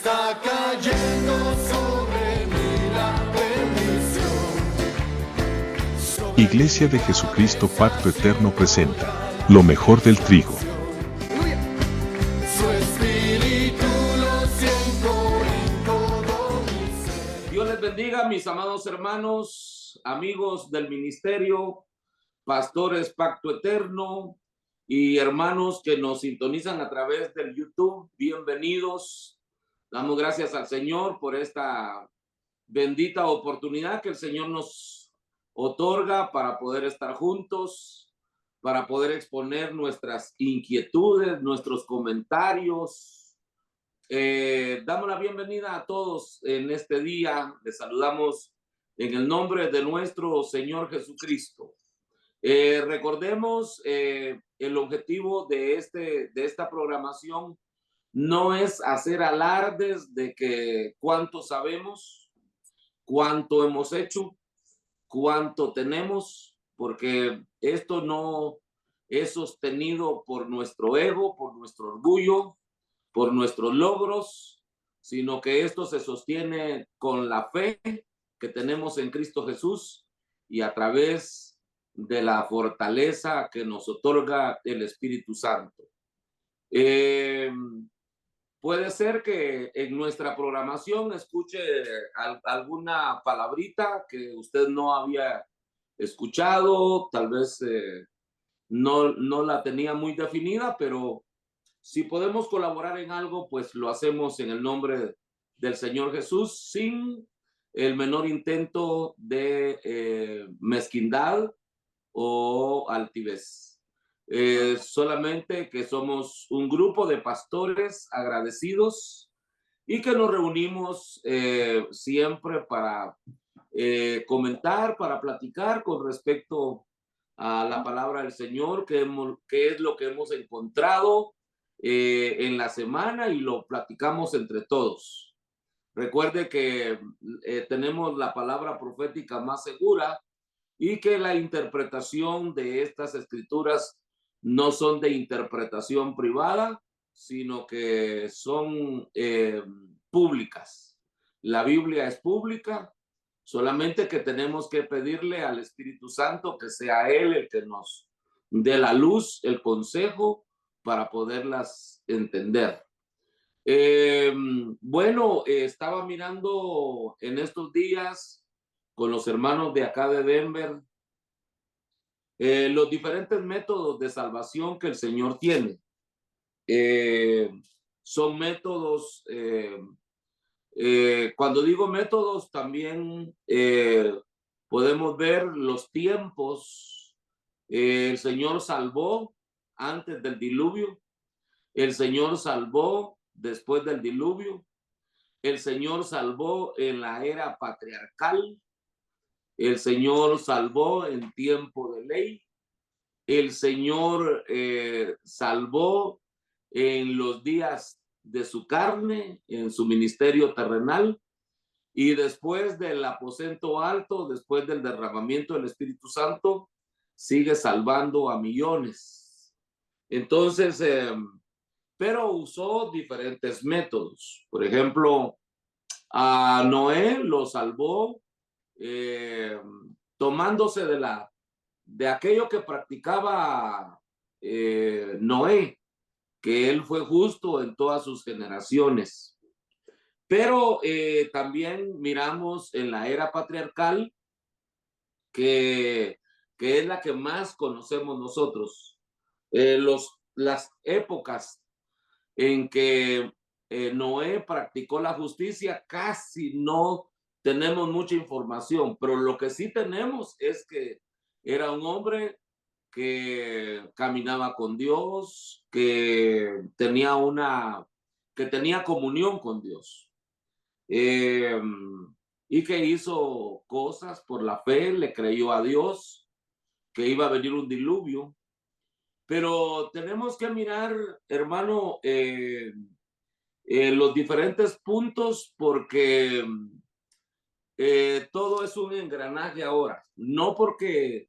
Está cayendo sobre mí la bendición. Iglesia de Jesucristo Pacto Eterno presenta lo mejor del trigo. Su espíritu lo siento en todo mi ser. Dios les bendiga, mis amados hermanos, amigos del ministerio, pastores Pacto Eterno y hermanos que nos sintonizan a través del YouTube. Bienvenidos. Damos gracias al Señor por esta bendita oportunidad que el Señor nos otorga para poder estar juntos, para poder exponer nuestras inquietudes, nuestros comentarios. Damos la bienvenida a todos en este día. Les saludamos en el nombre de nuestro Señor Jesucristo. Recordemos el objetivo de esta programación no es hacer alardes de que cuánto sabemos, cuánto hemos hecho, cuánto tenemos, porque esto no es sostenido por nuestro ego, por nuestro orgullo, por nuestros logros, sino que esto se sostiene con la fe que tenemos en Cristo Jesús y a través de la fortaleza que nos otorga el Espíritu Santo. Puede ser que en nuestra programación escuche alguna palabrita que usted no había escuchado, tal vez no la tenía muy definida, pero si podemos colaborar en algo, pues lo hacemos en el nombre del Señor Jesús, sin el menor intento de mezquindad o altivez. Solamente que somos un grupo de pastores agradecidos y que nos reunimos siempre para comentar, para platicar con respecto a la palabra del Señor, qué es lo que hemos encontrado en la semana y lo platicamos entre todos. Recuerde que tenemos la palabra profética más segura y que la interpretación de estas escrituras no son de interpretación privada, sino que son públicas. La Biblia es pública, solamente que tenemos que pedirle al Espíritu Santo que sea Él el que nos dé la luz, el consejo para poderlas entender. Estaba mirando en estos días con los hermanos de acá de Denver los diferentes métodos de salvación que el Señor tiene. Son métodos, cuando digo métodos, también podemos ver los tiempos. El Señor salvó antes del diluvio, el Señor salvó después del diluvio, el Señor salvó en la era patriarcal, el Señor salvó en tiempo de ley, el Señor salvó en los días de su carne, en su ministerio terrenal, y después del aposento alto, después del derramamiento del Espíritu Santo, sigue salvando a millones. Entonces, pero usó diferentes métodos. Por ejemplo, a Noé lo salvó tomándose de aquello que practicaba Noé, que él fue justo en todas sus generaciones. Pero también miramos en la era patriarcal, que es la que más conocemos nosotros, las épocas en que Noé practicó la justicia, casi no tenemos mucha información, pero lo que sí tenemos es que era un hombre que caminaba con Dios, que tenía comunión con Dios, y que hizo cosas por la fe, le creyó a Dios que iba a venir un diluvio. Pero tenemos que mirar, hermano, los diferentes puntos, porque todo es un engranaje ahora. No porque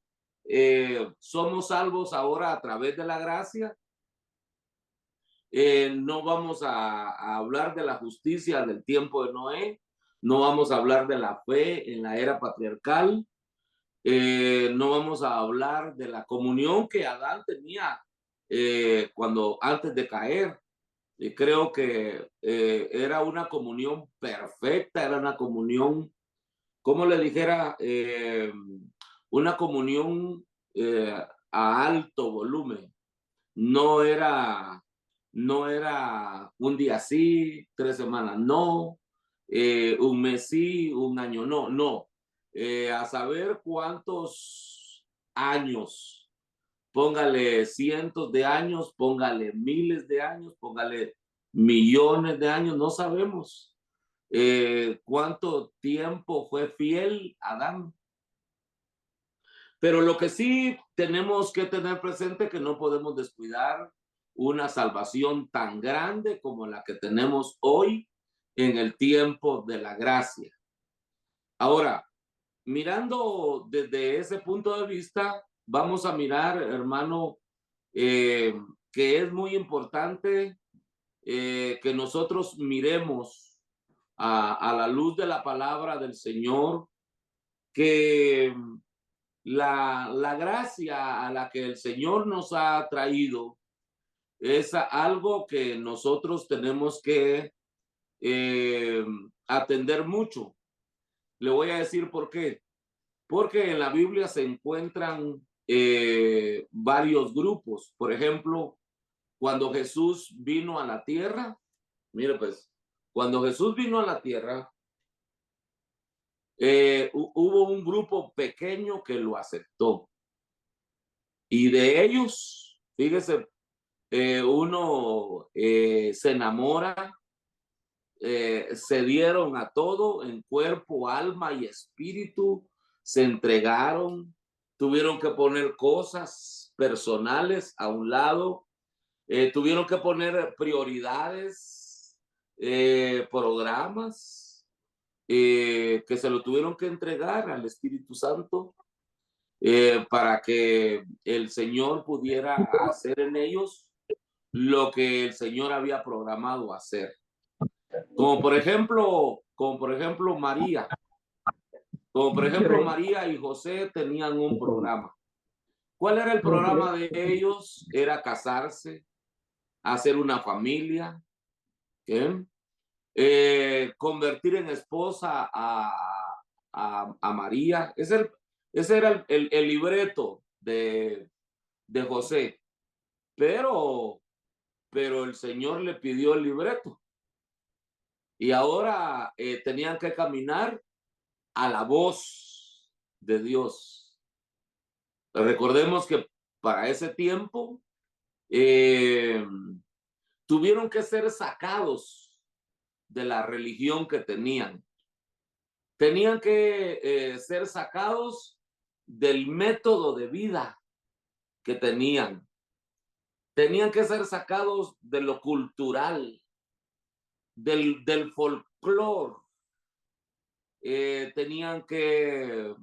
somos salvos ahora a través de la gracia, No vamos a hablar de la justicia del tiempo de Noé, no vamos a hablar de la fe en la era patriarcal, no vamos a hablar de la comunión que Adán tenía cuando antes de caer. Y creo que era una comunión perfecta, era una comunión, como le dijera, una comunión a alto volumen. No era, no era un día sí, 3 semanas no, un mes sí, un año no, no. A saber cuántos años, póngale cientos de años, póngale miles de años, póngale millones de años, no sabemos cuánto tiempo fue fiel Adán. Pero lo que sí tenemos que tener presente que no podemos descuidar una salvación tan grande como la que tenemos hoy en el tiempo de la gracia. Ahora, mirando desde ese punto de vista, vamos a mirar, hermano, que es muy importante que nosotros miremos a la luz de la palabra del Señor, que la gracia a la que el Señor nos ha traído es algo que nosotros tenemos que eh, atender mucho. Le voy a decir por qué. Porque en la Biblia se encuentran varios grupos. Por ejemplo, cuando Jesús vino a la tierra, mire pues, cuando Jesús vino a la tierra, hubo un grupo pequeño que lo aceptó. Y de ellos, fíjese, uno se enamora, se dieron a todo en cuerpo, alma y espíritu, se entregaron, tuvieron que poner cosas personales a un lado, tuvieron que poner prioridades, programas, que se lo tuvieron que entregar al Espíritu Santo para que el Señor pudiera hacer en ellos lo que el Señor había programado hacer. Como por ejemplo María. Como por ejemplo María y José tenían un programa. ¿Cuál era el programa de ellos? Era casarse, hacer una familia, ¿eh? Convertir en esposa a María. Ese era el libreto de José. Pero el Señor le pidió el libreto. Y ahora tenían que caminar a la voz de Dios. Recordemos que para ese tiempo tuvieron que ser sacados de la religión que tenían. Tenían que ser sacados del método de vida que tenían. Tenían que ser sacados de lo cultural, del folclore. Tenían que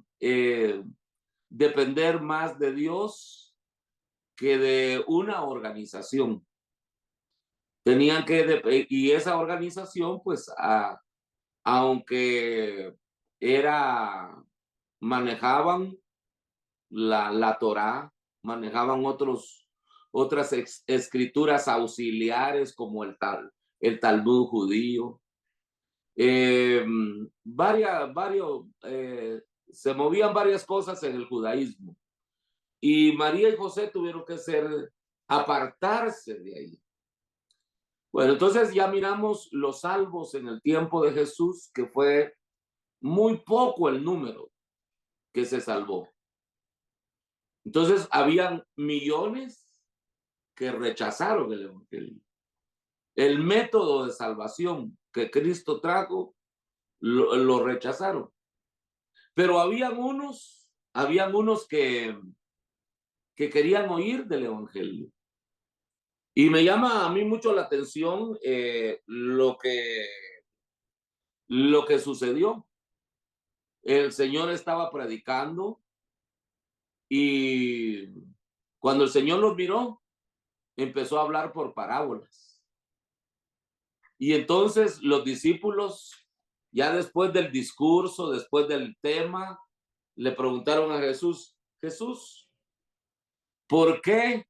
depender más de Dios que de una organización. Tenían que, y esa organización, pues, aunque manejaban la Torá, manejaban otras escrituras auxiliares como el Talmud judío. Se movían varias cosas en el judaísmo. Y María y José tuvieron que apartarse de ahí. Bueno, entonces ya miramos los salvos en el tiempo de Jesús, que fue muy poco el número que se salvó. Entonces, habían millones que rechazaron el evangelio. El método de salvación que Cristo trajo, lo rechazaron. Pero habían unos que querían oír del evangelio. Y me llama a mí mucho la atención lo que sucedió. El Señor estaba predicando y cuando el Señor los miró, empezó a hablar por parábolas. Y entonces los discípulos, ya después del discurso, después del tema, le preguntaron a Jesús, Jesús, ¿por qué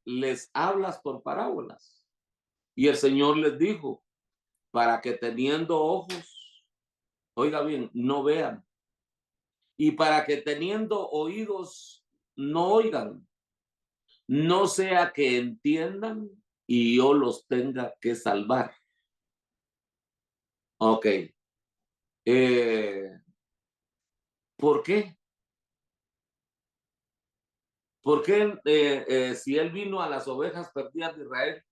les hablas por parábolas? Y el Señor les dijo, para que teniendo ojos, oiga bien, no vean, y para que teniendo oídos, no oigan, no sea que entiendan y yo los tenga que salvar. Ok. ¿Por qué? ¿Por qué si él vino a las ovejas perdidas de Israel,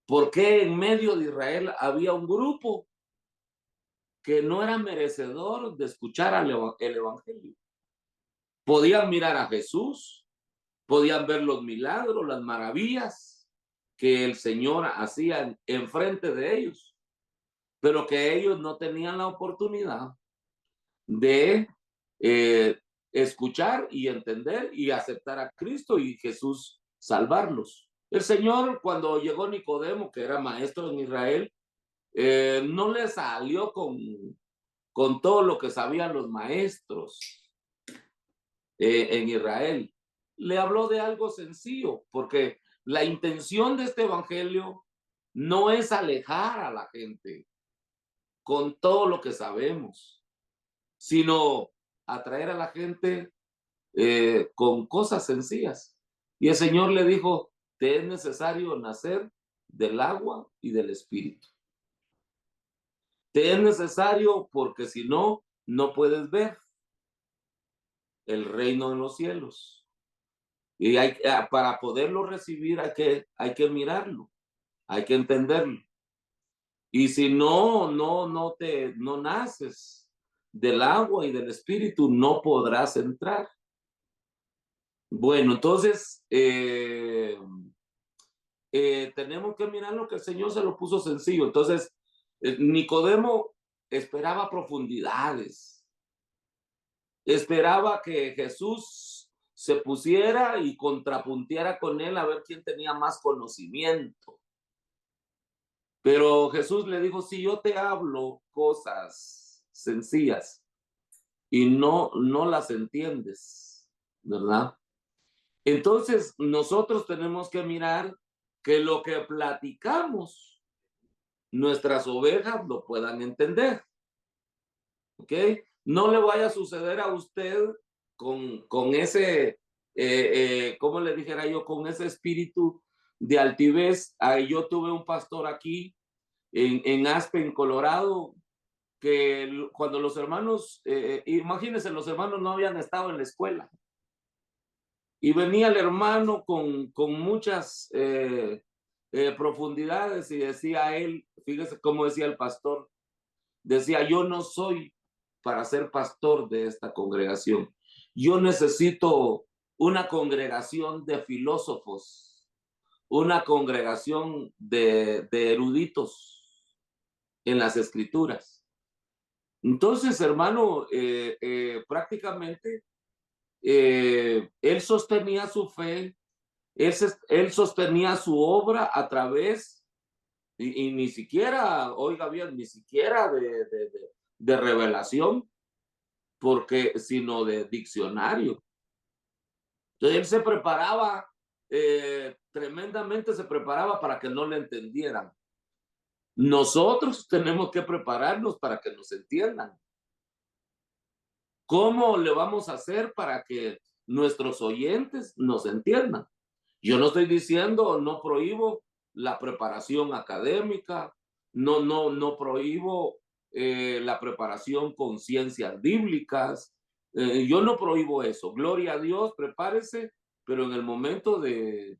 por qué en medio de Israel había un grupo que no era merecedor de escuchar el evangelio? Podían mirar a Jesús, podían ver los milagros, las maravillas que el Señor hacía enfrente de ellos, pero que ellos no tenían la oportunidad de escuchar y entender y aceptar a Cristo y Jesús salvarlos. El Señor, cuando llegó Nicodemo, que era maestro en Israel, no le salió con todo lo que sabían los maestros en Israel. Le habló de algo sencillo, porque la intención de este evangelio no es alejar a la gente con todo lo que sabemos, sino atraer a la gente con cosas sencillas. Y el Señor le dijo, te es necesario nacer del agua y del espíritu. Te es necesario porque si no, no puedes ver el reino de los cielos. Y para poderlo recibir hay que mirarlo, hay que entenderlo. Y si no naces del agua y del espíritu, no podrás entrar. Bueno, entonces tenemos que mirar lo que el Señor se lo puso sencillo. Entonces, Nicodemo esperaba profundidades, esperaba que Jesús se pusiera y contrapunteara con él a ver quién tenía más conocimiento. Pero Jesús le dijo, si yo te hablo cosas sencillas y no las entiendes, ¿verdad? Entonces, nosotros tenemos que mirar que lo que platicamos, nuestras ovejas lo puedan entender. ¿Ok? No le vaya a suceder a usted con ese, ¿cómo le dijera yo? Con ese espíritu de altivez. Yo tuve un pastor aquí en Aspen, Colorado, que cuando los hermanos, imagínense, los hermanos no habían estado en la escuela. Y venía el hermano con muchas profundidades y decía él, fíjese cómo decía el pastor, decía, yo no soy para ser pastor de esta congregación. Yo necesito una congregación de filósofos, una congregación de eruditos en las escrituras. Entonces, hermano, prácticamente él sostenía su fe, él sostenía su obra a través, y ni siquiera, oiga bien, ni siquiera de revelación, porque, sino de diccionario. Entonces él se preparaba, tremendamente se preparaba para que no le entendieran. Nosotros tenemos que prepararnos para que nos entiendan. ¿Cómo le vamos a hacer para que nuestros oyentes nos entiendan? Yo no estoy diciendo, no prohíbo la preparación académica, no prohíbo la preparación con ciencias bíblicas. Yo no prohíbo eso. Gloria a Dios, prepárese, pero en el momento de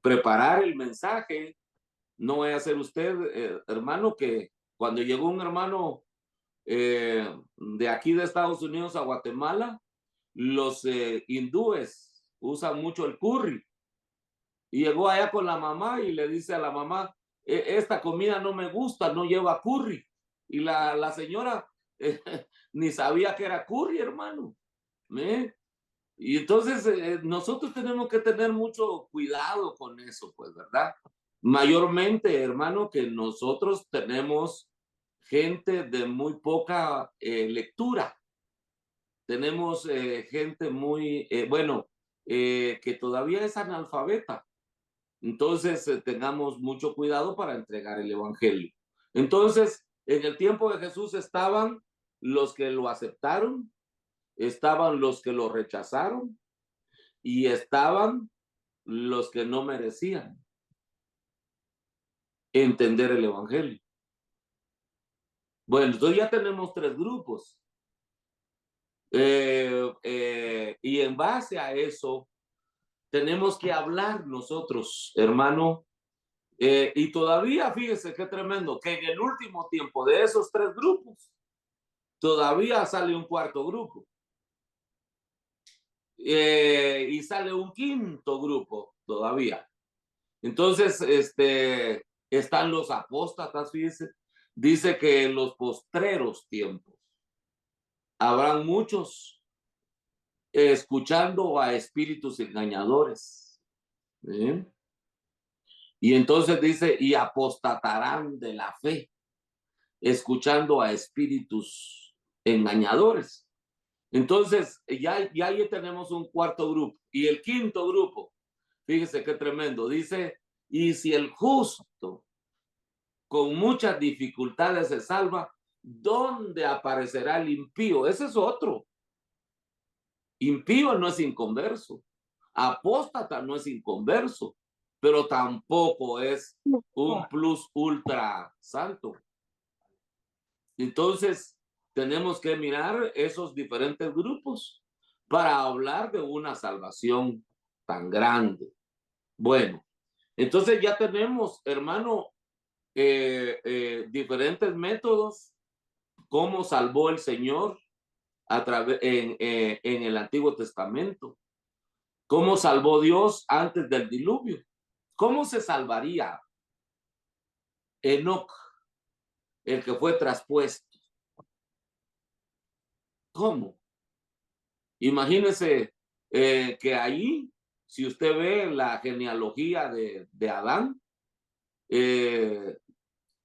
preparar el mensaje, no vaya a ser usted, hermano, que cuando llegó un hermano de aquí de Estados Unidos a Guatemala, los hindúes usan mucho el curry. Y llegó allá con la mamá y le dice a la mamá, esta comida no me gusta, no lleva curry. Y la señora ni sabía que era curry, hermano. Y entonces nosotros tenemos que tener mucho cuidado con eso, pues, ¿verdad? Mayormente, hermano, que nosotros tenemos gente de muy poca lectura. Tenemos gente muy, bueno, que todavía es analfabeta. Entonces, tengamos mucho cuidado para entregar el evangelio. Entonces, en el tiempo de Jesús estaban los que lo aceptaron, estaban los que lo rechazaron y estaban los que no merecían entender el evangelio. Bueno, entonces ya tenemos tres grupos. Y en base a eso, tenemos que hablar nosotros, hermano. Y todavía, fíjese qué tremendo, que en el último tiempo de esos tres grupos, todavía sale un cuarto grupo. Y sale un quinto grupo todavía. Entonces, están los apóstatas, fíjese. Dice que en los postreros tiempos habrán muchos escuchando a espíritus engañadores. ¿Eh? Y entonces dice, y apostatarán de la fe, escuchando a espíritus engañadores. Entonces, ya ahí tenemos un cuarto grupo. Y el quinto grupo, fíjese qué tremendo, dice, y si el justo con muchas dificultades se salva, ¿dónde aparecerá el impío? Ese es otro. Impío no es inconverso. Apóstata no es inconverso, pero tampoco es un plus ultra santo. Entonces, tenemos que mirar esos diferentes grupos para hablar de una salvación tan grande. Bueno, entonces ya tenemos, hermano, diferentes métodos, cómo salvó el Señor a través en el Antiguo Testamento, cómo salvó Dios antes del diluvio, cómo se salvaría Enoc, el que fue traspuesto. ¿Cómo? Imagínese que ahí, si usted ve la genealogía de Adán,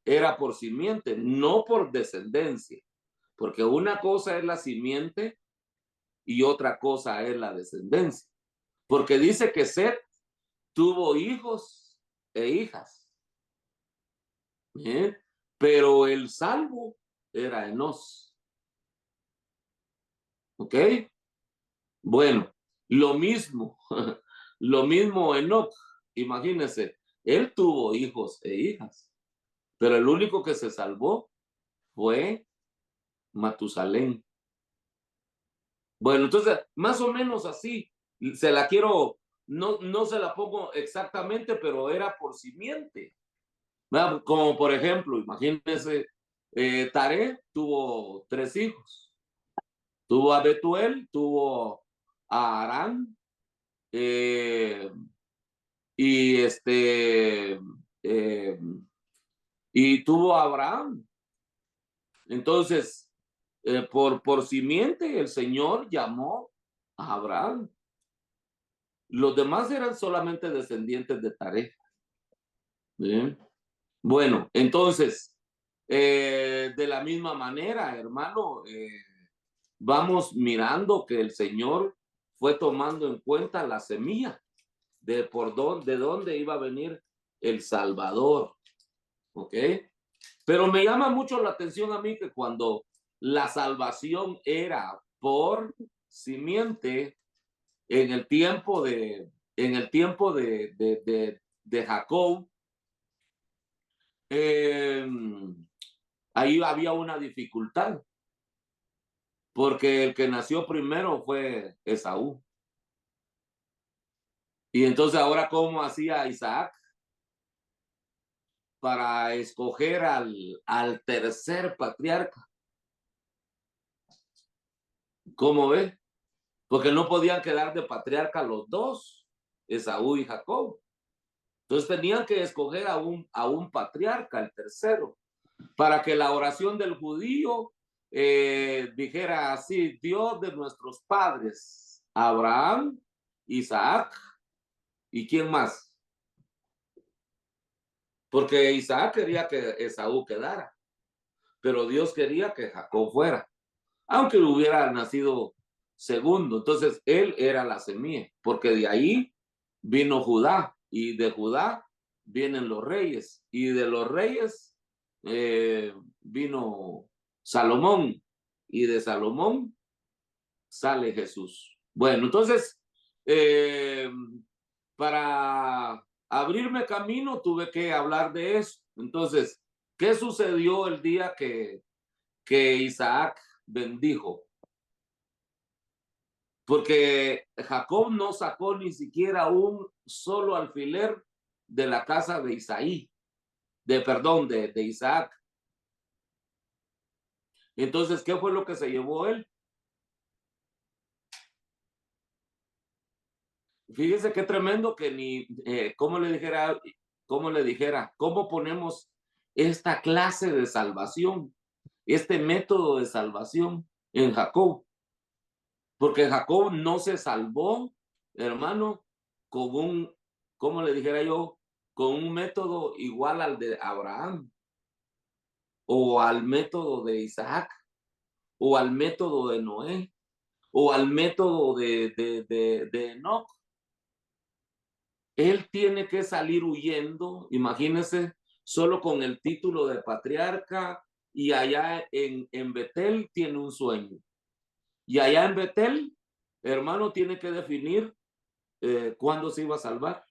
era por simiente, no por descendencia, porque una cosa es la simiente y otra cosa es la descendencia, porque dice que Set tuvo hijos e hijas, ¿eh? Pero el salvo era Enos, ¿ok? Bueno, lo mismo, lo mismo Enoc, imagínense, él tuvo hijos e hijas, pero el único que se salvó fue Matusalén. Bueno, entonces, más o menos así, se la quiero, no se la pongo exactamente, pero era por simiente. ¿Verdad? Como por ejemplo, imagínense, Taré tuvo 3 hijos. Tuvo a Betuel, tuvo a Arán, y y tuvo a Abraham. Entonces, por simiente, el Señor llamó a Abraham. Los demás eran solamente descendientes de Taré. ¿Bien? Bueno, entonces, de la misma manera, hermano, vamos mirando que el Señor fue tomando en cuenta la semilla de dónde iba a venir el Salvador. ¿Ok? Pero me llama mucho la atención a mí que cuando la salvación era por simiente en el tiempo de Jacob, ahí había una dificultad, porque el que nació primero fue Esaú. Y entonces ahora, ¿cómo hacía Isaac para escoger al tercer patriarca? ¿Cómo ve? Porque no podían quedar de patriarca los dos, Esaú y Jacob. Entonces tenían que escoger a un patriarca, el tercero, para que la oración del judío dijera así: Dios de nuestros padres, Abraham, Isaac, ¿y quién más? Porque Isaac quería que Esaú quedara, pero Dios quería que Jacob fuera, aunque hubiera nacido segundo. Entonces él era la semilla, porque de ahí vino Judá, y de Judá vienen los reyes, y de los reyes vino Salomón, y de Salomón sale Jesús. Bueno, entonces, para abrirme camino tuve que hablar de eso. Entonces, ¿qué sucedió el día que Isaac bendijo? Porque Jacob no sacó ni siquiera un solo alfiler de la casa de Isaí, de Isaac. Entonces, ¿qué fue lo que se llevó él? Fíjese qué tremendo que ni, ¿cómo le dijera, cómo ponemos esta clase de salvación, este método de salvación en Jacob? Porque Jacob no se salvó, hermano, con un, ¿cómo le dijera yo? Con un método igual al de Abraham, o al método de Isaac, o al método de Noé, o al método de Enoch. Él tiene que salir huyendo, imagínense, solo con el título de patriarca, y allá en Betel tiene un sueño. Y allá en Betel, hermano, tiene que definir cuándo se iba a salvar.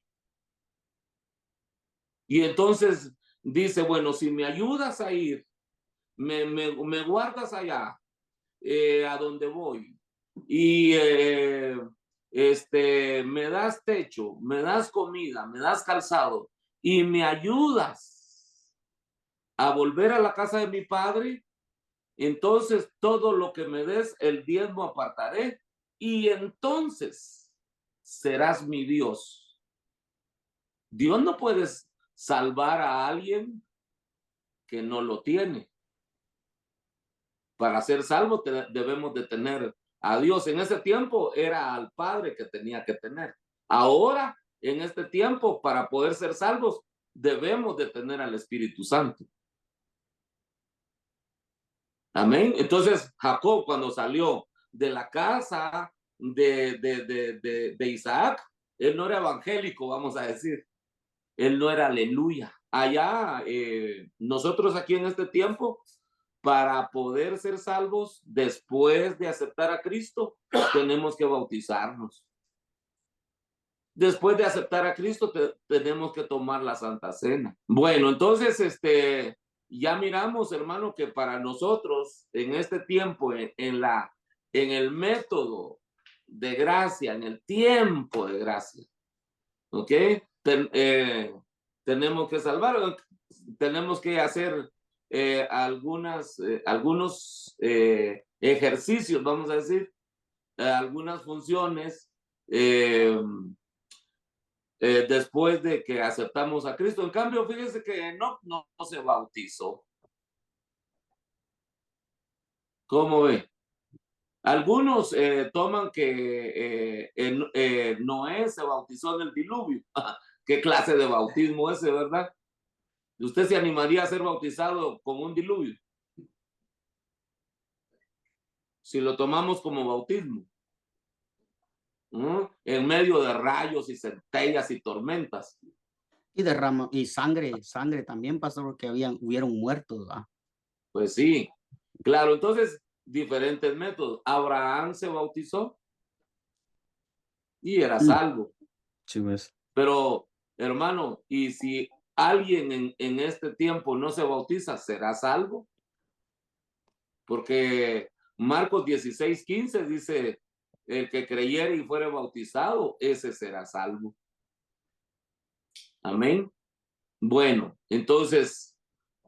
Y entonces dice, bueno, si me ayudas a ir, me guardas allá, a donde voy, y me das techo, me das comida, me das calzado, y me ayudas a volver a la casa de mi padre, entonces todo lo que me des, el diezmo apartaré, y entonces serás mi Dios. Dios no puede salvar a alguien que no lo tiene. Para ser salvo debemos de tener a Dios. En ese tiempo era al Padre que tenía que tener. Ahora, en este tiempo, para poder ser salvos, debemos de tener al Espíritu Santo. Amén. Entonces, Jacob, cuando salió de la casa de Isaac, él no era evangélico, vamos a decir. Él no era aleluya. Allá, nosotros aquí en este tiempo, para poder ser salvos después de aceptar a Cristo, tenemos que bautizarnos. Después de aceptar a Cristo, tenemos que tomar la Santa Cena. Bueno, entonces, ya miramos, hermano, que para nosotros en este tiempo, en el método de gracia, en el tiempo de gracia, ¿ok? Tenemos que salvar, tenemos que hacer algunos ejercicios, vamos a decir, algunas funciones después de que aceptamos a Cristo. En cambio, fíjense que no se bautizó. ¿Cómo ve? Algunos toman que Noé se bautizó en el diluvio. ¿Qué clase de bautismo ese, verdad? ¿Usted se animaría a ser bautizado con un diluvio? Si lo tomamos como bautismo. En medio de rayos y centellas y tormentas. Y sangre también, pastor, porque hubieron muertos, ¿verdad? Pues sí, claro, entonces diferentes métodos. Abraham se bautizó y era salvo. Sí, pues. Pero, hermano, y si alguien en este tiempo no se bautiza, ¿será salvo? Porque Marcos 16:15 dice, el que creyere y fuere bautizado, ese será salvo. Amén. Bueno, entonces,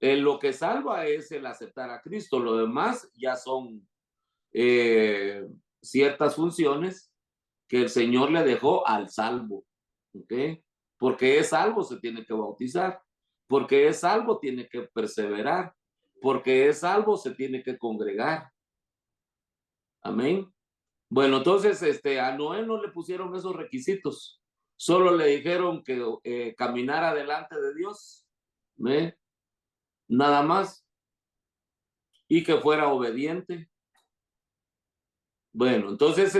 lo que salva es el aceptar a Cristo. Lo demás ya son ciertas funciones que el Señor le dejó al salvo. ¿Ok? Porque es salvo se tiene que bautizar. Porque es salvo tiene que perseverar. Porque es salvo se tiene que congregar. Amén. Bueno, entonces a Noé no le pusieron esos requisitos. Solo le dijeron que caminara delante de Dios, ¿ve? Nada más, y que fuera obediente. Bueno, entonces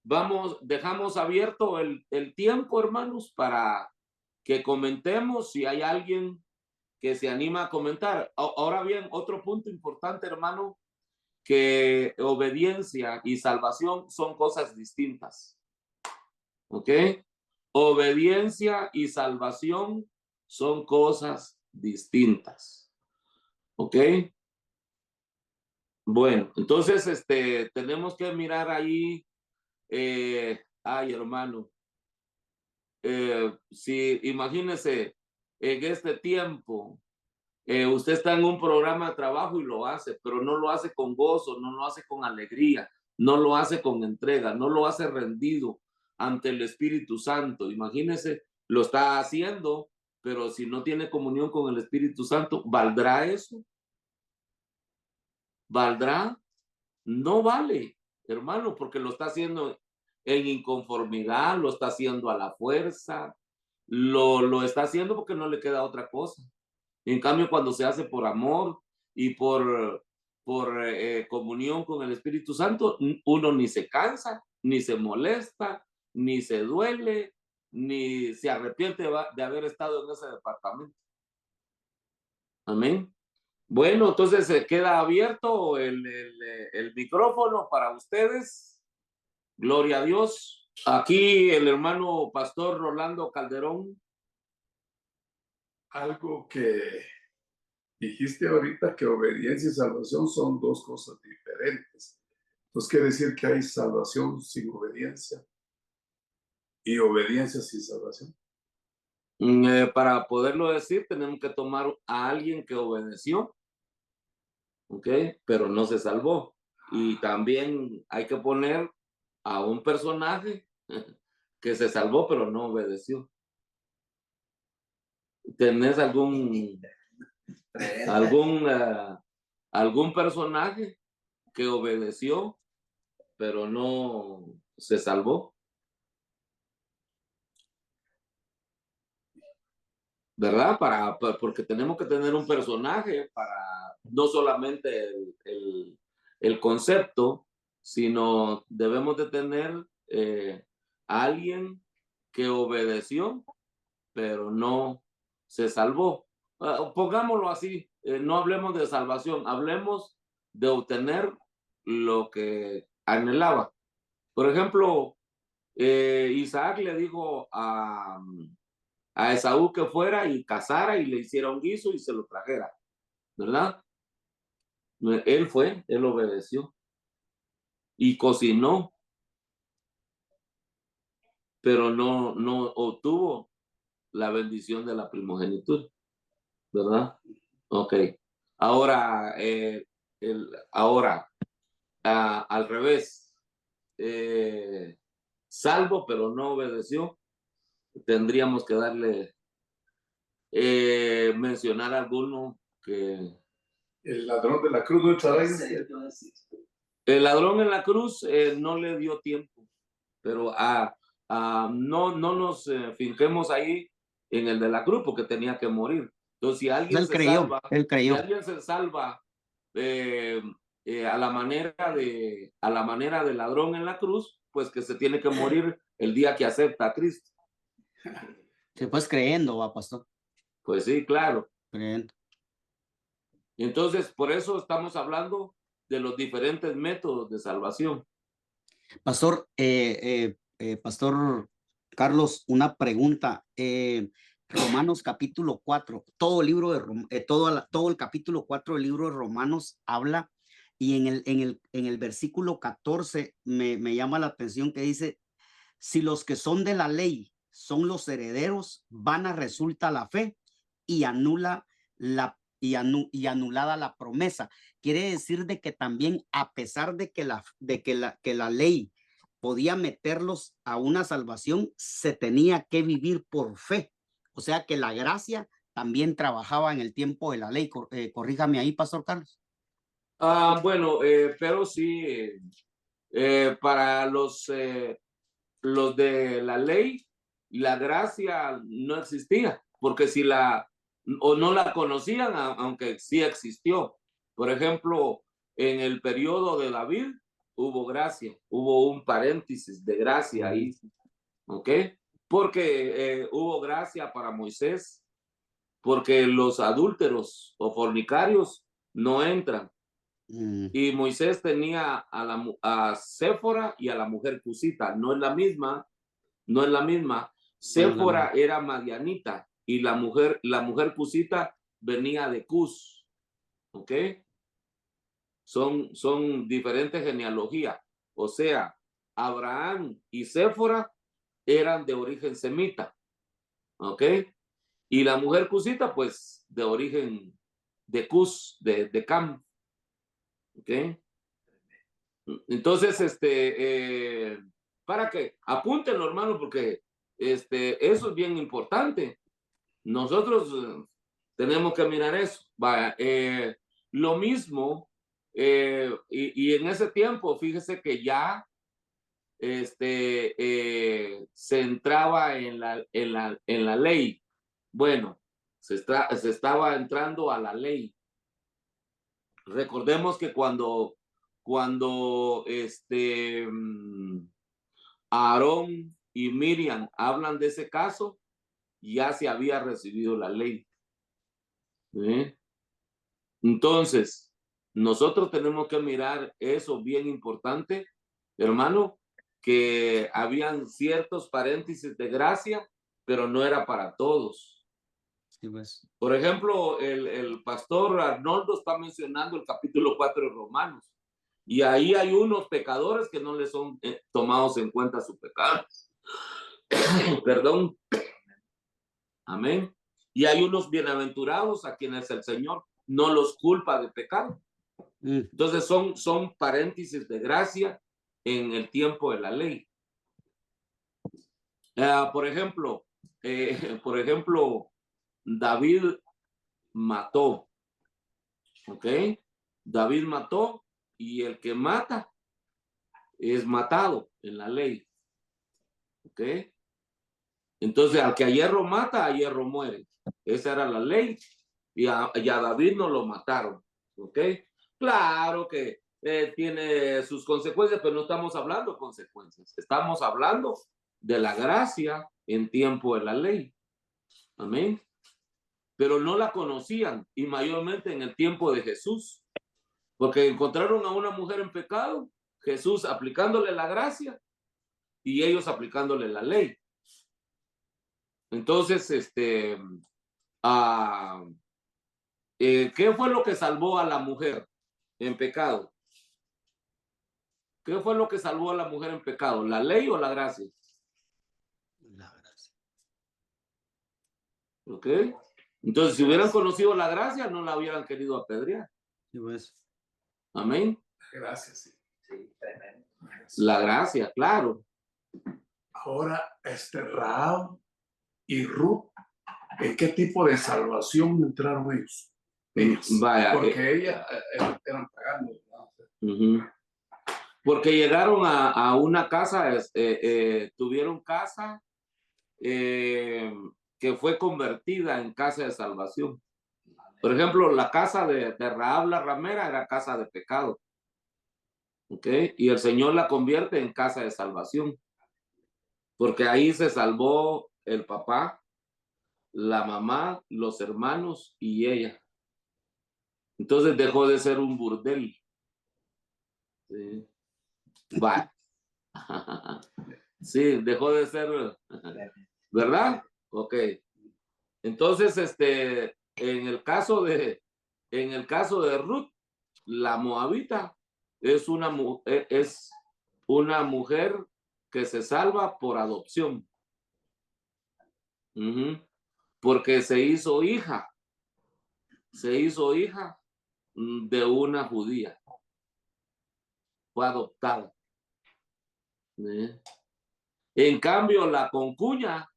dejamos abierto el tiempo, hermanos, para que comentemos si hay alguien que se anima a comentar. Ahora bien, otro punto importante, hermano, que obediencia y salvación son cosas distintas. ¿Ok? Obediencia y salvación son cosas distintas. ¿Ok? Bueno, entonces tenemos que mirar ahí. Ay, hermano. Si imagínese en este tiempo, usted está en un programa de trabajo y lo hace, pero no lo hace con gozo, no lo hace con alegría, no lo hace con entrega, no lo hace rendido ante el Espíritu Santo. Imagínese, lo está haciendo, pero si no tiene comunión con el Espíritu Santo, ¿valdrá eso? ¿Valdrá? No vale, hermano, porque lo está haciendo en inconformidad, lo está haciendo a la fuerza, lo está haciendo porque no le queda otra cosa. En cambio, cuando se hace por amor y por comunión con el Espíritu Santo, uno ni se cansa, ni se molesta, ni se duele, ni se arrepiente de haber estado en ese departamento. Amén. Bueno, entonces se queda abierto el micrófono para ustedes. Gloria a Dios. Aquí el hermano pastor Rolando Calderón. Algo que dijiste ahorita, que obediencia y salvación son dos cosas diferentes. Entonces quiere decir que hay salvación sin obediencia y obediencia sin salvación. Para poderlo decir, tenemos que tomar a alguien que obedeció, ¿ok? Pero no se salvó. Y también hay que poner a un personaje que se salvó, pero no obedeció. ¿Tenés algún personaje que obedeció, pero no se salvó? ¿Verdad? Porque tenemos que tener un personaje para no solamente el concepto, sino debemos de tener a alguien que obedeció, pero no se salvó. Pongámoslo así, no hablemos de salvación, hablemos de obtener lo que anhelaba. Por ejemplo, Isaac le dijo a Esaú que fuera y cazara y le hiciera un guiso y se lo trajera, ¿verdad? Él fue, él obedeció y cocinó, pero no obtuvo la bendición de la primogenitura, ¿verdad? Ok. Ahora, al revés, salvo pero no obedeció, tendríamos que darle, mencionar alguno que... El ladrón de la cruz no echará. El ladrón en la cruz no le dio tiempo, pero no nos finquemos ahí en el de la cruz porque tenía que morir. Entonces, si alguien Él creyó, él creyó. si alguien se salva a la manera del ladrón en la cruz, pues que se tiene que morir el día que acepta a Cristo. Sí, pues creyendo, va, pastor. Pues sí, claro. Creyendo. Entonces, por eso estamos hablando de los diferentes métodos de salvación. Pastor, Pastor Carlos, una pregunta. Romanos capítulo 4, todo el libro de todo el capítulo 4 del libro de Romanos habla, y en el versículo 14 me llama la atención que dice: si los que son de la ley son los herederos, vana resulta la fe y anulada la promesa. Quiere decir de que también, a pesar de que la ley podía meterlos a una salvación, se tenía que vivir por fe. O sea que la gracia también trabajaba en el tiempo de la ley. Corríjame ahí, Pastor Carlos. Bueno, pero sí, Para los de la ley, la gracia no existía, porque si o no la conocían, aunque sí existió. Por ejemplo, en el periodo de David hubo gracia, hubo un paréntesis de gracia ahí, ¿ok? Porque hubo gracia para Moisés, porque los adúlteros o fornicarios no entran. Y Moisés tenía a Séfora y a la mujer cusita. No es la misma, no es la misma. Séfora era madianita y la mujer cusita venía de Cus. ¿Ok? Son diferentes genealogías. O sea, Abraham y Séfora eran de origen semita. ¿Ok? Y la mujer cusita, pues, de origen de Cus, de Cam. ¿Ok? Entonces, para que apúntenlo, hermano, porque eso es bien importante. Nosotros tenemos que mirar eso. Vaya, lo mismo, y en ese tiempo, fíjese que ya se entraba en la ley. Bueno, se estaba entrando a la ley. Recordemos que cuando Aarón y Miriam hablan de ese caso, ya se había recibido la ley. Entonces, nosotros tenemos que mirar eso bien importante, hermano, que habían ciertos paréntesis de gracia, pero no era para todos. Sí, pues. Por ejemplo, el pastor Arnoldo está mencionando el capítulo 4 de Romanos. Y ahí hay unos pecadores que no les son tomados en cuenta su pecado. Perdón. Amén. Y hay unos bienaventurados a quienes el Señor no los culpa de pecado. Entonces son paréntesis de gracia en el tiempo de la ley. Por ejemplo, David mató. ¿Ok? David mató y el que mata es matado en la ley. ¿Ok? Entonces, al que a hierro mata, a hierro muere. Esa era la ley. Y a David no lo mataron. ¿Ok? Claro que tiene sus consecuencias, pero no estamos hablando de consecuencias. Estamos hablando de la gracia en tiempo de la ley. Amén. Pero no la conocían, y mayormente en el tiempo de Jesús. Porque encontraron a una mujer en pecado, Jesús aplicándole la gracia y ellos aplicándole la ley. Entonces, ¿qué fue lo que salvó a la mujer en pecado? ¿Qué fue lo que salvó a la mujer en pecado? ¿La ley o la gracia? La gracia. ¿Ok? Entonces, si hubieran conocido la gracia, no la hubieran querido apedrear. Sí, pues. Amén. Gracias, sí. Sí, tremendo. La gracia, claro. Ahora, Rahab y Ruth, ¿en qué tipo de salvación entraron ellos? Vaya, porque ellas eran paganos, ¿no? Porque llegaron a una casa, tuvieron casa que fue convertida en casa de salvación. Por ejemplo, la casa de Rahab la ramera era casa de pecado. ¿Ok? Y el Señor la convierte en casa de salvación. Porque ahí se salvó el papá, la mamá, los hermanos y ella. Entonces dejó de ser un burdel. Sí. Va. Sí, dejó de ser, ¿verdad? Ok. Entonces, en el caso de Ruth, la moabita es una mujer que se salva por adopción. Porque se hizo hija de una judía. Fue adoptada. En cambio, la concuña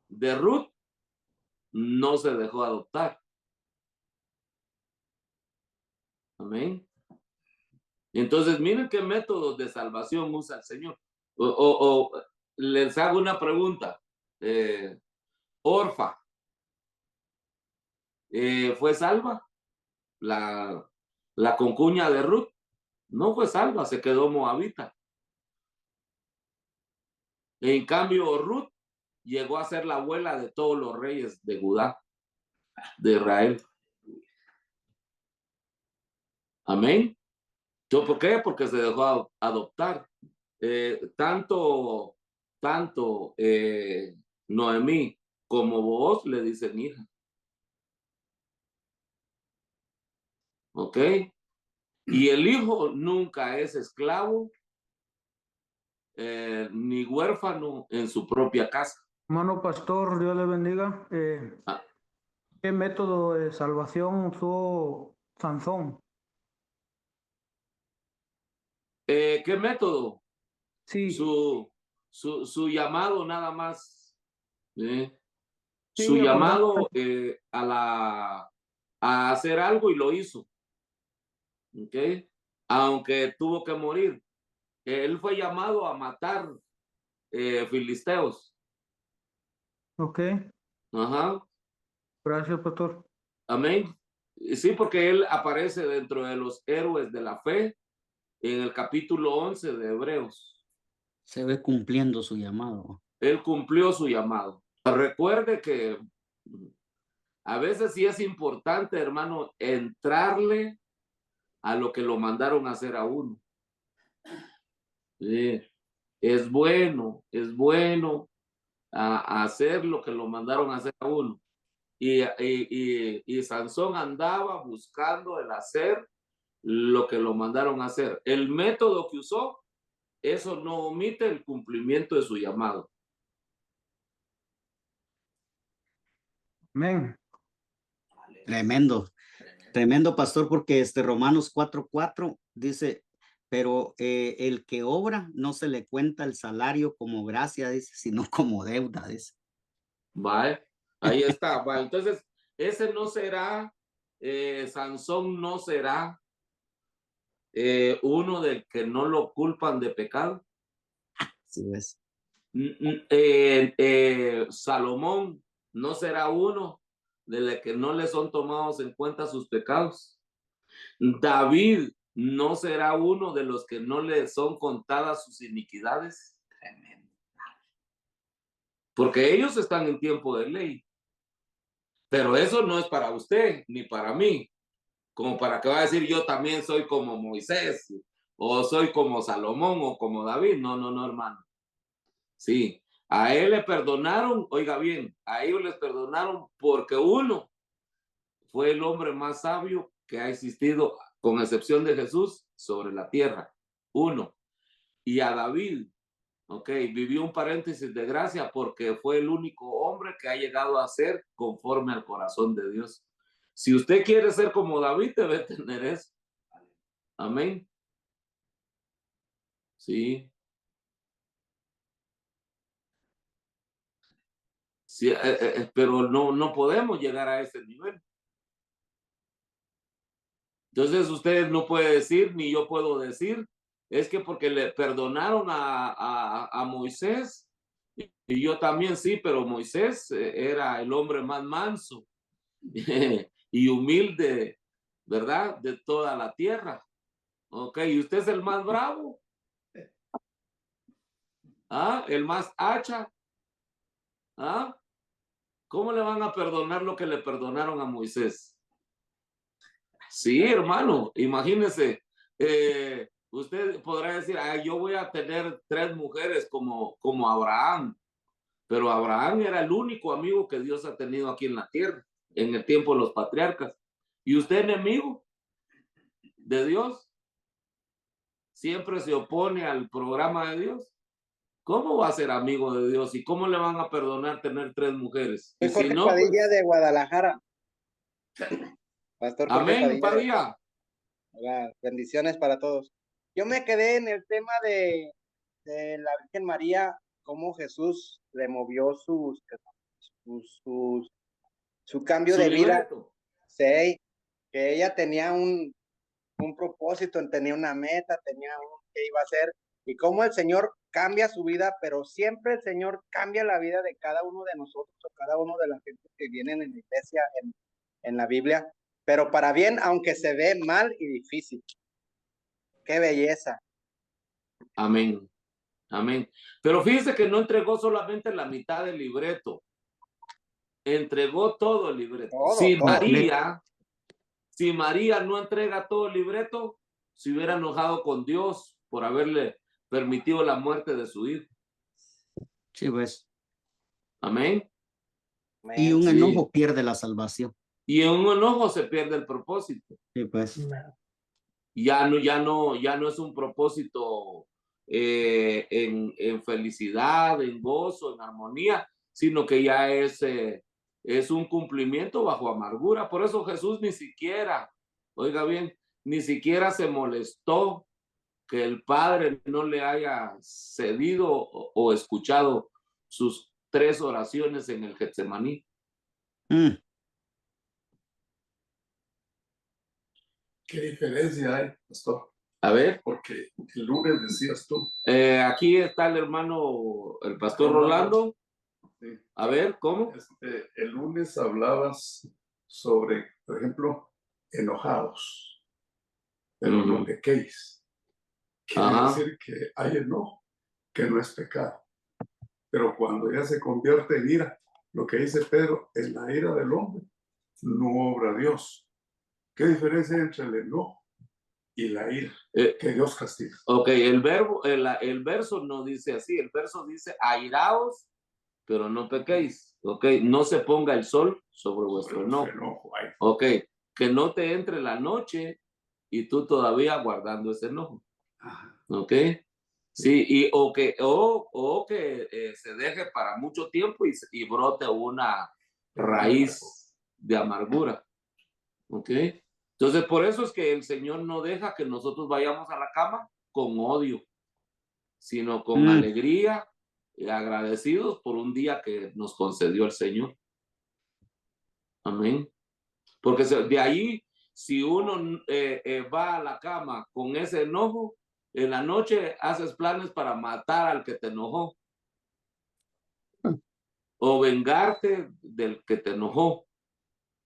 de Ruth no se dejó adoptar. Amén. Entonces, miren qué métodos de salvación usa el Señor. O les hago una pregunta. Orfa, ¿fue salva? La concuña de Ruth no fue salva, se quedó moabita. En cambio, Ruth llegó a ser la abuela de todos los reyes de Judá, de Israel. Amén. ¿Por qué? Porque se dejó adoptar. Tanto Noemí como vos le dicen hija. ¿Ok? Y el hijo nunca es esclavo ni huérfano en su propia casa. Hermano pastor, Dios le bendiga. Ah, ¿Qué método de salvación usó Sansón? ¿Qué método? Sí, Su llamado nada más. sí, Su llamado abundante. a hacer algo y lo hizo. ¿Ok? Aunque tuvo que morir. Él fue llamado a matar filisteos. Ok, Ajá. gracias, pastor. Amén. Sí, porque él aparece dentro de los héroes de la fe en el capítulo 11 de Hebreos. Se ve cumpliendo su llamado. Él cumplió su llamado. Recuerde que a veces sí es importante, hermano, entrarle a lo que lo mandaron a hacer a uno. Sí. Es bueno a hacer lo que lo mandaron a hacer a uno. Y Sansón andaba buscando el hacer lo que lo mandaron a hacer. El método que usó, eso no omite el cumplimiento de su llamado. Amén. Tremendo, tremendo pastor, porque Romanos 4:4 dice, pero el que obra no se le cuenta el salario como gracia, dice, sino como deuda, dice. ¿Vale? Ahí está. ¿Va? Entonces, ese no será, Sansón no será uno del que no lo culpan de pecado. Sí, ves. Salomón no será uno del que no le son tomados en cuenta sus pecados. David no será uno de los que no le son contadas sus iniquidades. Porque ellos están en tiempo de ley. Pero eso no es para usted ni para mí. Como para que va a decir yo también soy como Moisés o soy como Salomón o como David. No, no, no, hermano. Sí, a él le perdonaron, oiga bien, a ellos les perdonaron porque uno fue el hombre más sabio que ha existido, con excepción de Jesús, sobre la tierra. Uno. Y a David, ok, vivió un paréntesis de gracia porque fue el único hombre que ha llegado a ser conforme al corazón de Dios. Si usted quiere ser como David, debe tener eso. Amén. Sí. Sí, pero no podemos llegar a ese nivel. Entonces usted no puede decir, ni yo puedo decir, es que porque le perdonaron a Moisés, y yo también sí, pero Moisés era el hombre más manso y humilde, ¿verdad? De toda la tierra. Ok, y usted es el más bravo, ¿ah? El más hacha, ¿ah? ¿Cómo le van a perdonar lo que le perdonaron a Moisés? Sí, hermano, imagínese, usted podrá decir, yo voy a tener 3 mujeres como Abraham, pero Abraham era el único amigo que Dios ha tenido aquí en la tierra, en el tiempo de los patriarcas. ¿Y usted enemigo de Dios? ¿Siempre se opone al programa de Dios? ¿Cómo va a ser amigo de Dios? ¿Y cómo le van a perdonar tener 3 mujeres? Y Soy si Jorge no, Padilla pues, de Guadalajara. Pastor Jorge amén, Padilla. Padilla. Bendiciones para todos. Yo me quedé en el tema de la Virgen María, cómo Jesús le movió su cambio Su de vida. libreto. Sí, que ella tenía un propósito, tenía una meta, tenía qué iba a hacer, y cómo el Señor cambia su vida, pero siempre el Señor cambia la vida de cada uno de nosotros, o cada uno de la gente que vienen en la iglesia, en la Biblia, pero para bien, aunque se ve mal y difícil. ¡Qué belleza! Amén. Amén. Pero fíjese que no entregó solamente la mitad del libreto, entregó todo el libreto. Todo, todo. Si María no entrega todo el libreto, se hubiera enojado con Dios por haberle permitido la muerte de su hijo. Sí, pues. Amén. Y un Sí. enojo pierde la salvación. Y en un enojo se pierde el propósito. Sí, pues. Ya no es un propósito en felicidad, en gozo, en armonía, sino que ya es un cumplimiento bajo amargura. Por eso Jesús ni siquiera, oiga bien, ni siquiera se molestó que el Padre no le haya cedido o escuchado sus 3 oraciones en el Getsemaní. ¿Qué diferencia hay, pastor? A ver. Porque el lunes decías tú. Aquí está el hermano, el pastor Rolando. Sí. A ver, ¿cómo? El lunes hablabas sobre, por ejemplo, enojados, pero no pequéis. Quiere decir que hay enojo, que no es pecado. Pero cuando ya se convierte en ira, lo que dice Pedro, en la ira del hombre, no obra Dios. ¿Qué diferencia hay entre el enojo y la ira que Dios castiga? Ok, el verso no dice así, el verso dice airaos, pero no pequéis. Ok, no se ponga el sol sobre vuestro enojo. Ok, que no te entre la noche y tú todavía guardando ese enojo. Ok, sí, o que se deje para mucho tiempo y brote una raíz de amargura. Ok. Entonces, por eso es que el Señor no deja que nosotros vayamos a la cama con odio, sino con alegría y agradecidos por un día que nos concedió el Señor. Amén. Porque de ahí, si uno va a la cama con ese enojo, en la noche haces planes para matar al que te enojó o vengarte del que te enojó.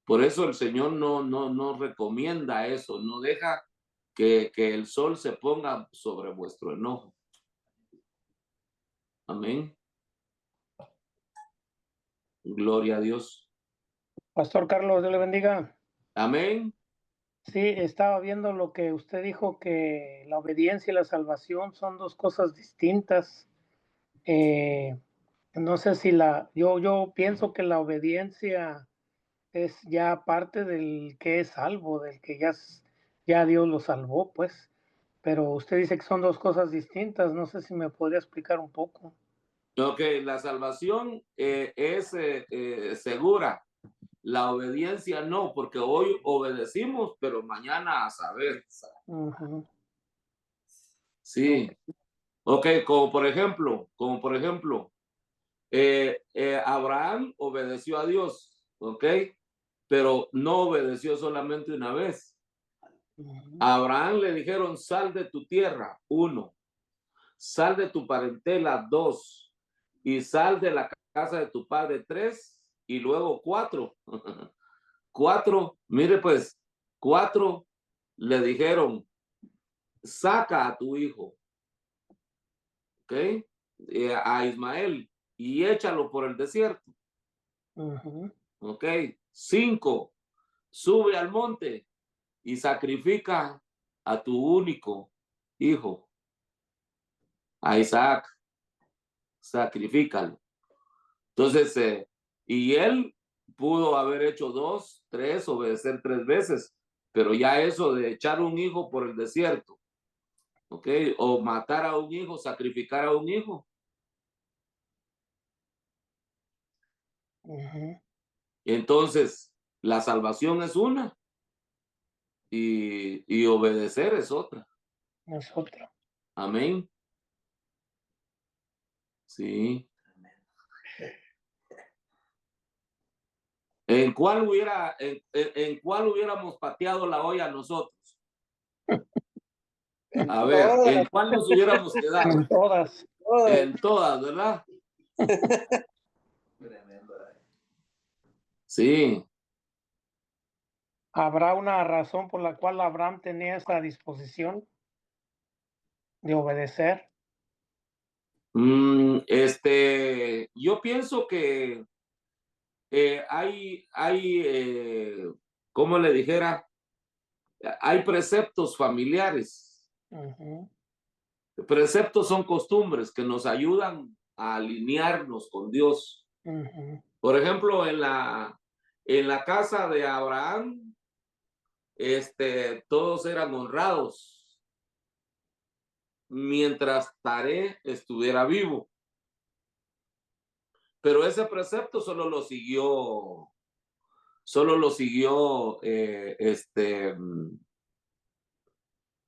Por eso el Señor no recomienda eso, no deja que el sol se ponga sobre vuestro enojo. Amén. Gloria a Dios. Pastor Carlos, Dios le bendiga. Amén. Sí, estaba viendo lo que usted dijo, que la obediencia y la salvación son 2 cosas distintas. No sé si yo pienso que la obediencia es ya parte del que es salvo, del que ya Dios lo salvó, pues. Pero usted dice que son 2 cosas distintas. No sé si me podría explicar un poco. Ok, la salvación es segura. La obediencia no, porque hoy obedecimos, pero mañana a saber. Sí. Ok, como por ejemplo, Abraham obedeció a Dios, ok, pero no obedeció solamente una vez. A Abraham le dijeron, sal de tu tierra, 1, sal de tu parentela, 2, y sal de la casa de tu padre, 3, y luego 4. 4, mire pues, 4 le dijeron, saca a tu hijo, ¿ok? A Ismael y échalo por el desierto. ¿Ok? 5, sube al monte y sacrifica a tu único hijo, a Isaac, sacrifícalo. Entonces, y él pudo haber hecho 2, 3, obedecer 3 veces, pero ya eso de echar un hijo por el desierto, ¿ok? O matar a un hijo, sacrificar a un hijo. Entonces, la salvación es una y obedecer es otra. Es otra. Amén. Sí. ¿En cuál hubiéramos pateado la olla nosotros? A ver, ¿en todas, cuál nos hubiéramos quedado? En todas. todas. En todas, ¿verdad? Sí. ¿Habrá una razón por la cual Abraham tenía esa disposición de obedecer? Yo pienso que ¿cómo le dijera? Hay preceptos familiares. Ujú, Preceptos son costumbres que nos ayudan a alinearnos con Dios. ujú, Por ejemplo, en la casa de Abraham, todos eran honrados mientras Taré estuviera vivo. Pero ese precepto solo lo siguió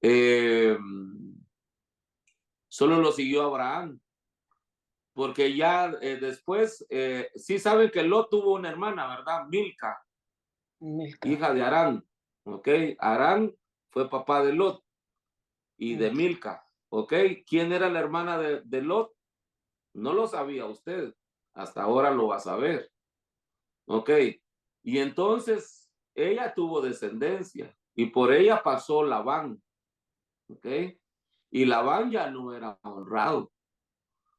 eh, solo lo siguió Abraham, porque ya después, sí saben que Lot tuvo una hermana, ¿verdad? Milca, Milca. hija de Arán, ¿ok? Arán fue papá de Lot y de Mm. Milca, ¿ok? ¿Quién era la hermana de Lot? No lo sabía usted, hasta ahora lo va a saber, ¿ok? Y entonces ella tuvo descendencia y por ella pasó Labán, ¿ok? Y Labán ya no era honrado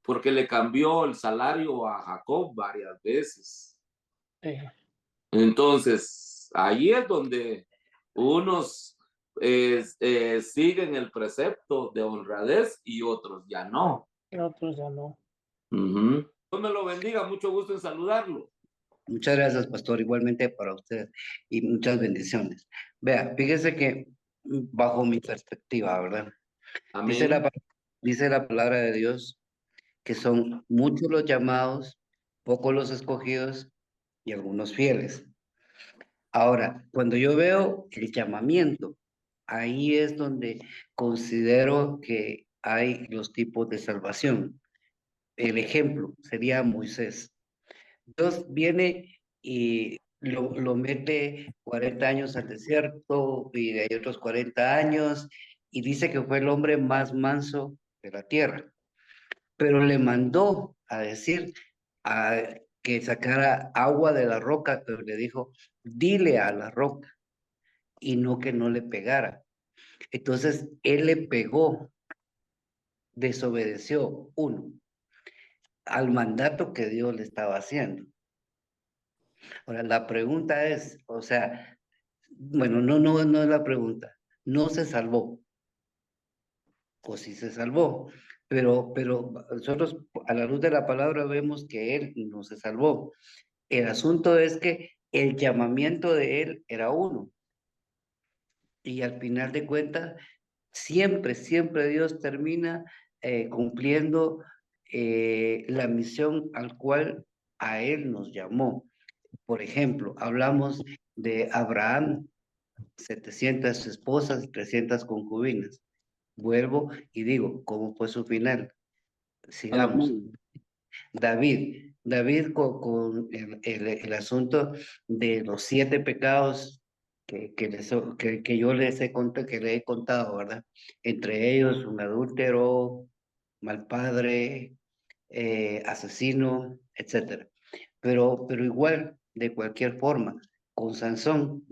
porque le cambió el salario a Jacob varias veces. Sí. Entonces, ahí es donde unos siguen el precepto de honradez y otros ya no. Y otros ya no. Dios me lo bendiga, mucho gusto en saludarlo. Muchas gracias, pastor, igualmente para usted y muchas bendiciones. Vea, fíjese que bajo mi perspectiva, ¿verdad? Dice Amén. dice la palabra de Dios que son muchos los llamados, pocos los escogidos y algunos fieles. Ahora, cuando yo veo el llamamiento, ahí es donde considero que hay los tipos de salvación. El ejemplo sería Moisés. Dios viene y lo mete 40 años al desierto y de ahí otros 40 años y dice que fue el hombre más manso de la tierra, pero le mandó a decir que sacara agua de la roca, pero le dijo, dile a la roca y no que no le pegara. Entonces él le pegó, desobedeció, uno, al mandato que Dios le estaba haciendo. Ahora, la pregunta es, o sea, bueno, no es la pregunta. No se salvó, o sí se salvó, pero nosotros a la luz de la palabra vemos que él no se salvó. El asunto es que el llamamiento de él era uno. Y al final de cuentas, siempre Dios termina cumpliendo la misión al cual a él nos llamó. Por ejemplo, hablamos de Abraham, 700 esposas y 300 concubinas. Vuelvo y digo, ¿cómo fue su final? Sigamos. Amén. David con el asunto de los 7 pecados que yo les he contado, que le he contado, ¿verdad? Entre ellos, un adúltero, mal padre, asesino, etcétera. Pero igual, de cualquier forma, con Sansón,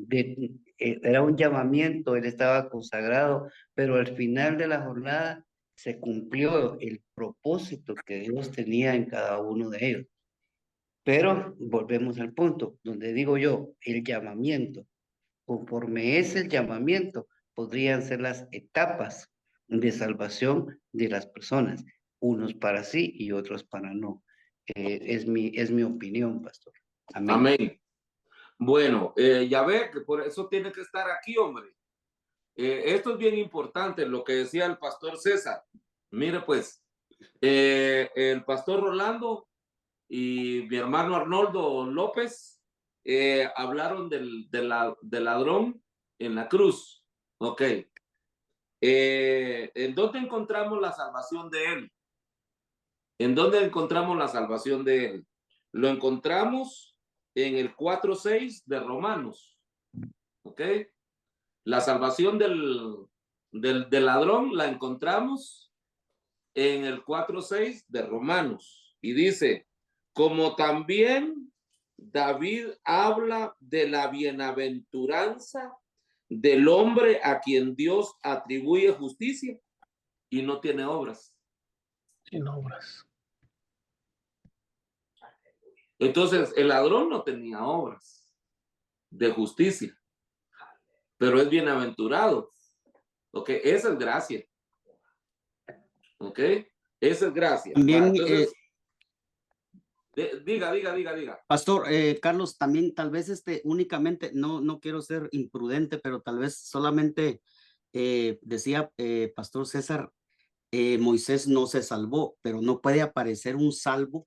era un llamamiento, él estaba consagrado, pero al final de la jornada se cumplió el propósito que Dios tenía en cada uno de ellos. Pero volvemos al punto donde digo yo, el llamamiento, conforme es el llamamiento, podrían ser las etapas de salvación de las personas, unos para sí y otros para no. Es mi opinión, pastor. Amén. Amén. Bueno, ya ve que por eso tiene que estar aquí, hombre. Esto es bien importante, lo que decía el pastor César. Mire, pues, el pastor Rolando y mi hermano Arnoldo López hablaron del ladrón en la cruz. Ok. ¿En dónde encontramos la salvación de él? ¿En dónde encontramos la salvación de él? Lo encontramos en el 4:6 de Romanos. ¿Ok? La salvación del ladrón la encontramos en el 4:6 de Romanos. Y dice, como también David habla de la bienaventuranza del hombre a quien Dios atribuye justicia y no tiene obras. Sin obras. Entonces, el ladrón no tenía obras de justicia, pero es bienaventurado. ¿Ok? Esa es gracia. ¿Ok? Esa es gracia. También, Entonces, diga. Pastor Carlos, también tal vez únicamente, no quiero ser imprudente, pero tal vez solamente decía Pastor César, Moisés no se salvó, pero no puede aparecer un salvo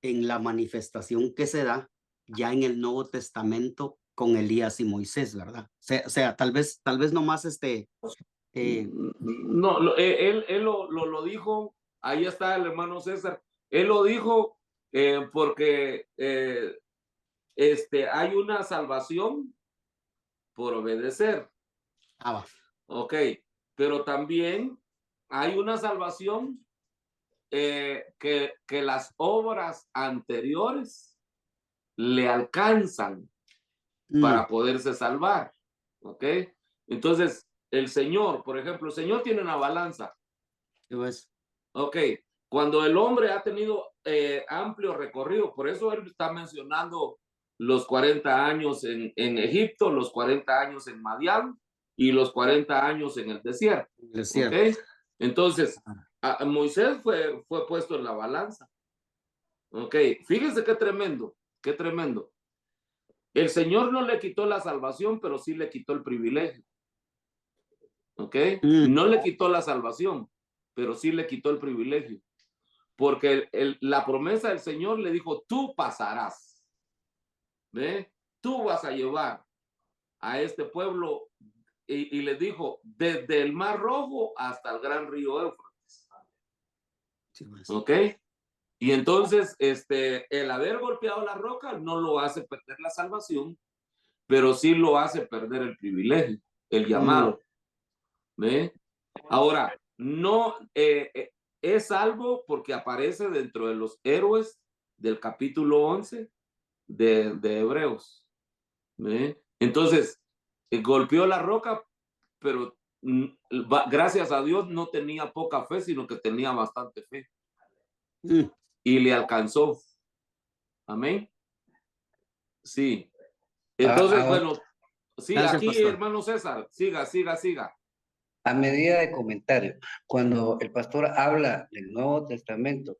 en la manifestación que se da ya en el Nuevo Testamento con Elías y Moisés, ¿verdad? O sea, tal vez nomás no, él lo dijo, ahí está el hermano César, él lo dijo porque hay una salvación por obedecer. va. Ok, pero también hay una salvación que las obras anteriores le alcanzan para poderse salvar. Ok, entonces el Señor, por ejemplo, el Señor tiene una balanza. Pues, Ok, cuando el hombre ha tenido amplio recorrido, por eso él está mencionando los 40 años en Egipto, los 40 años en Madián y los 40 años en el desierto. ¿Ok? Entonces, a Moisés fue puesto en la balanza. Ok, fíjense qué tremendo, qué tremendo. El Señor no le quitó la salvación, pero sí le quitó el privilegio. ¿Ok? No le quitó la salvación, pero sí le quitó el privilegio. Porque la promesa del Señor le dijo, tú pasarás. ¿Ve? Tú vas a llevar a este pueblo y les dijo, desde el Mar Rojo hasta el gran río Éufrates. ¿Ok? Y entonces, el haber golpeado la roca no lo hace perder la salvación, pero sí lo hace perder el privilegio, el llamado. ¿Ve? Ahora, no es salvo porque aparece dentro de los héroes del capítulo 11 de Hebreos. ¿Ve? Entonces, golpeó la roca, pero gracias a Dios no tenía poca fe, sino que tenía bastante fe. Y le alcanzó. Amén. Sí. Entonces, bueno, sí, gracias, aquí, pastor. hermano César, siga. A medida de comentario, cuando el pastor habla del Nuevo Testamento,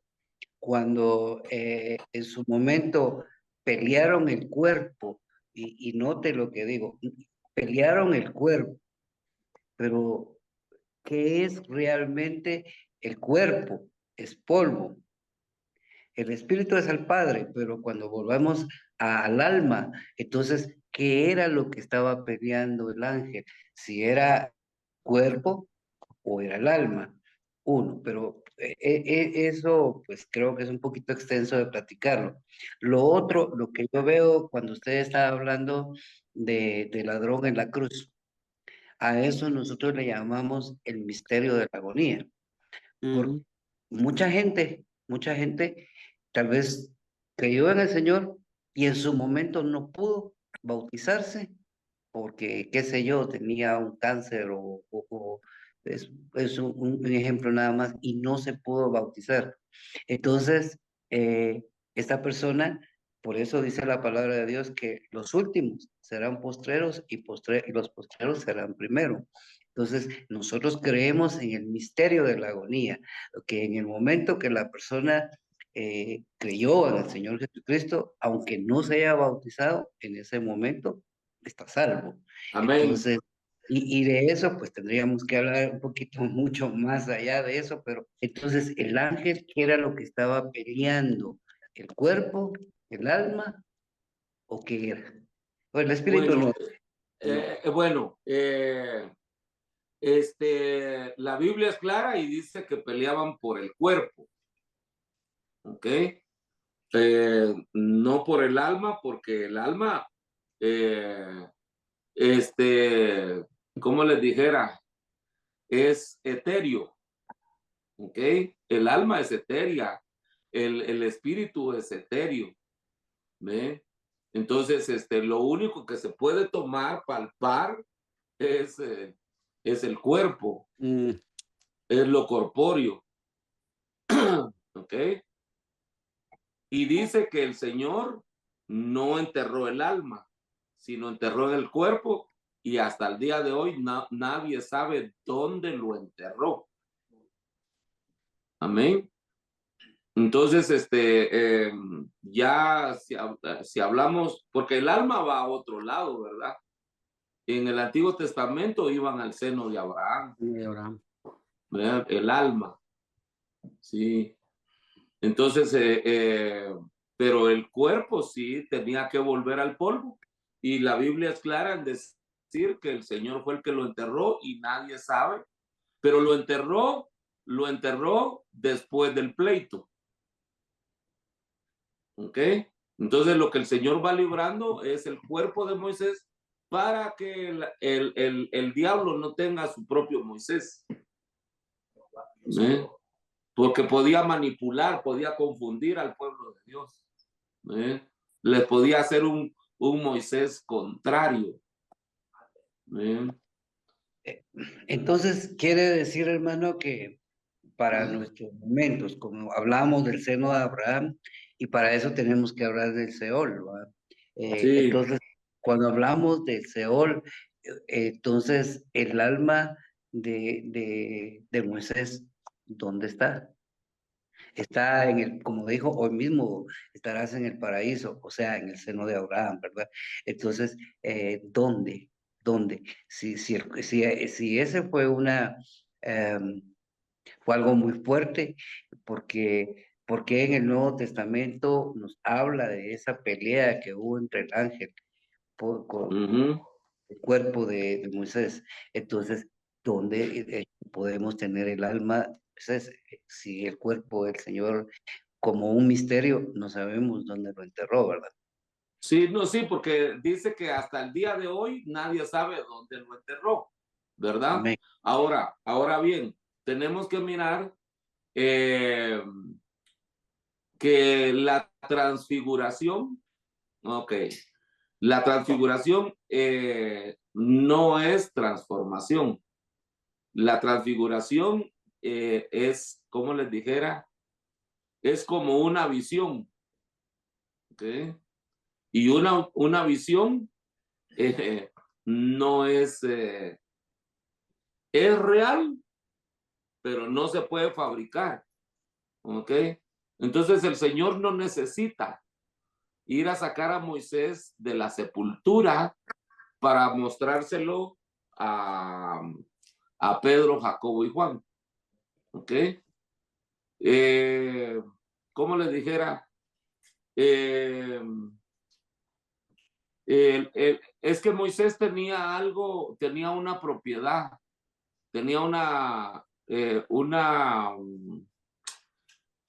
cuando en su momento pelearon el cuerpo, y note lo que digo, pelearon el cuerpo, pero ¿qué es realmente el cuerpo? Es polvo. El espíritu es al Padre, pero cuando volvamos al alma, entonces, ¿qué era lo que estaba peleando el ángel? Si era cuerpo o era el alma. Uno, pero eso pues creo que es un poquito extenso de platicarlo. Lo otro, lo que yo veo cuando usted está hablando de ladrón en la cruz, a eso nosotros le llamamos el misterio de la agonía. Por mucha gente tal vez creyó en el Señor y en su momento no pudo bautizarse porque, qué sé yo, tenía un cáncer o es un ejemplo nada más y no se pudo bautizar. Entonces, esta persona, por eso dice la palabra de Dios que los últimos serán postreros y los postreros serán primero. Entonces, nosotros creemos en el misterio de la agonía, que en el momento que la persona creyó en el Señor Jesucristo, aunque no se haya bautizado, en ese momento está salvo. Amén. Entonces, y de eso, pues tendríamos que hablar un poquito mucho más allá de eso, pero entonces el ángel, ¿qué era lo que estaba peleando? ¿El cuerpo, el alma o qué era? Pues el espíritu Bueno, no. bueno, la Biblia es clara y dice que peleaban por el cuerpo, ¿ok? No por el alma, porque el alma, ¿cómo les dijera? es etéreo, ¿ok? El alma es etérea, el espíritu es etéreo, ¿ve? Entonces, lo único que se puede tomar, palpar, es el cuerpo, es lo corpóreo, ¿ok? Y dice que el Señor no enterró el alma, sino enterró el cuerpo, y hasta el día de hoy nadie sabe dónde lo enterró. Amén. Entonces, ya si hablamos, porque el alma va a otro lado, ¿verdad? En el Antiguo Testamento iban al seno de Abraham, ¿verdad? El alma, sí. Entonces, pero el cuerpo sí tenía que volver al polvo. Y la Biblia es clara en decir que el Señor fue el que lo enterró y nadie sabe, pero lo enterró después del pleito. ¿Ok? Entonces lo que el Señor va librando es el cuerpo de Moisés para que el diablo no tenga su propio Moisés. ¿Eh? Porque podía manipular, podía confundir al pueblo de Dios. ¿Eh? Les podía hacer un Moisés contrario. ¿Eh? Entonces, quiere decir, hermano, que para nuestros momentos, como hablamos del seno de Abraham, y para eso tenemos que hablar del Seol, ¿verdad? Sí. Entonces, cuando hablamos del Seol, entonces el alma de Moisés, ¿dónde está? Está en el, como dijo hoy mismo, estarás en el paraíso, o sea, en el seno de Abraham, ¿verdad? Entonces, ¿dónde? ¿Dónde? Si ese fue fue algo muy fuerte, porque en el Nuevo Testamento nos habla de esa pelea que hubo entre el ángel con el cuerpo de Moisés. Entonces, ¿dónde podemos tener el alma? Pues si el cuerpo del Señor, como un misterio, no sabemos dónde lo enterró, ¿verdad? Sí, no, sí, porque dice que hasta el día de hoy nadie sabe dónde lo enterró, ¿verdad? Amén. Ahora bien, tenemos que mirar que la transfiguración, ok, la transfiguración no es transformación. La transfiguración es, como les dijera, es como una visión, ¿ok? Y una visión no es real, pero no se puede fabricar, ¿ok? Entonces el Señor no necesita ir a sacar a Moisés de la sepultura para mostrárselo a Pedro, Jacobo y Juan, ¿ok? ¿Cómo les dijera? Es que Moisés tenía algo, tenía una propiedad, tenía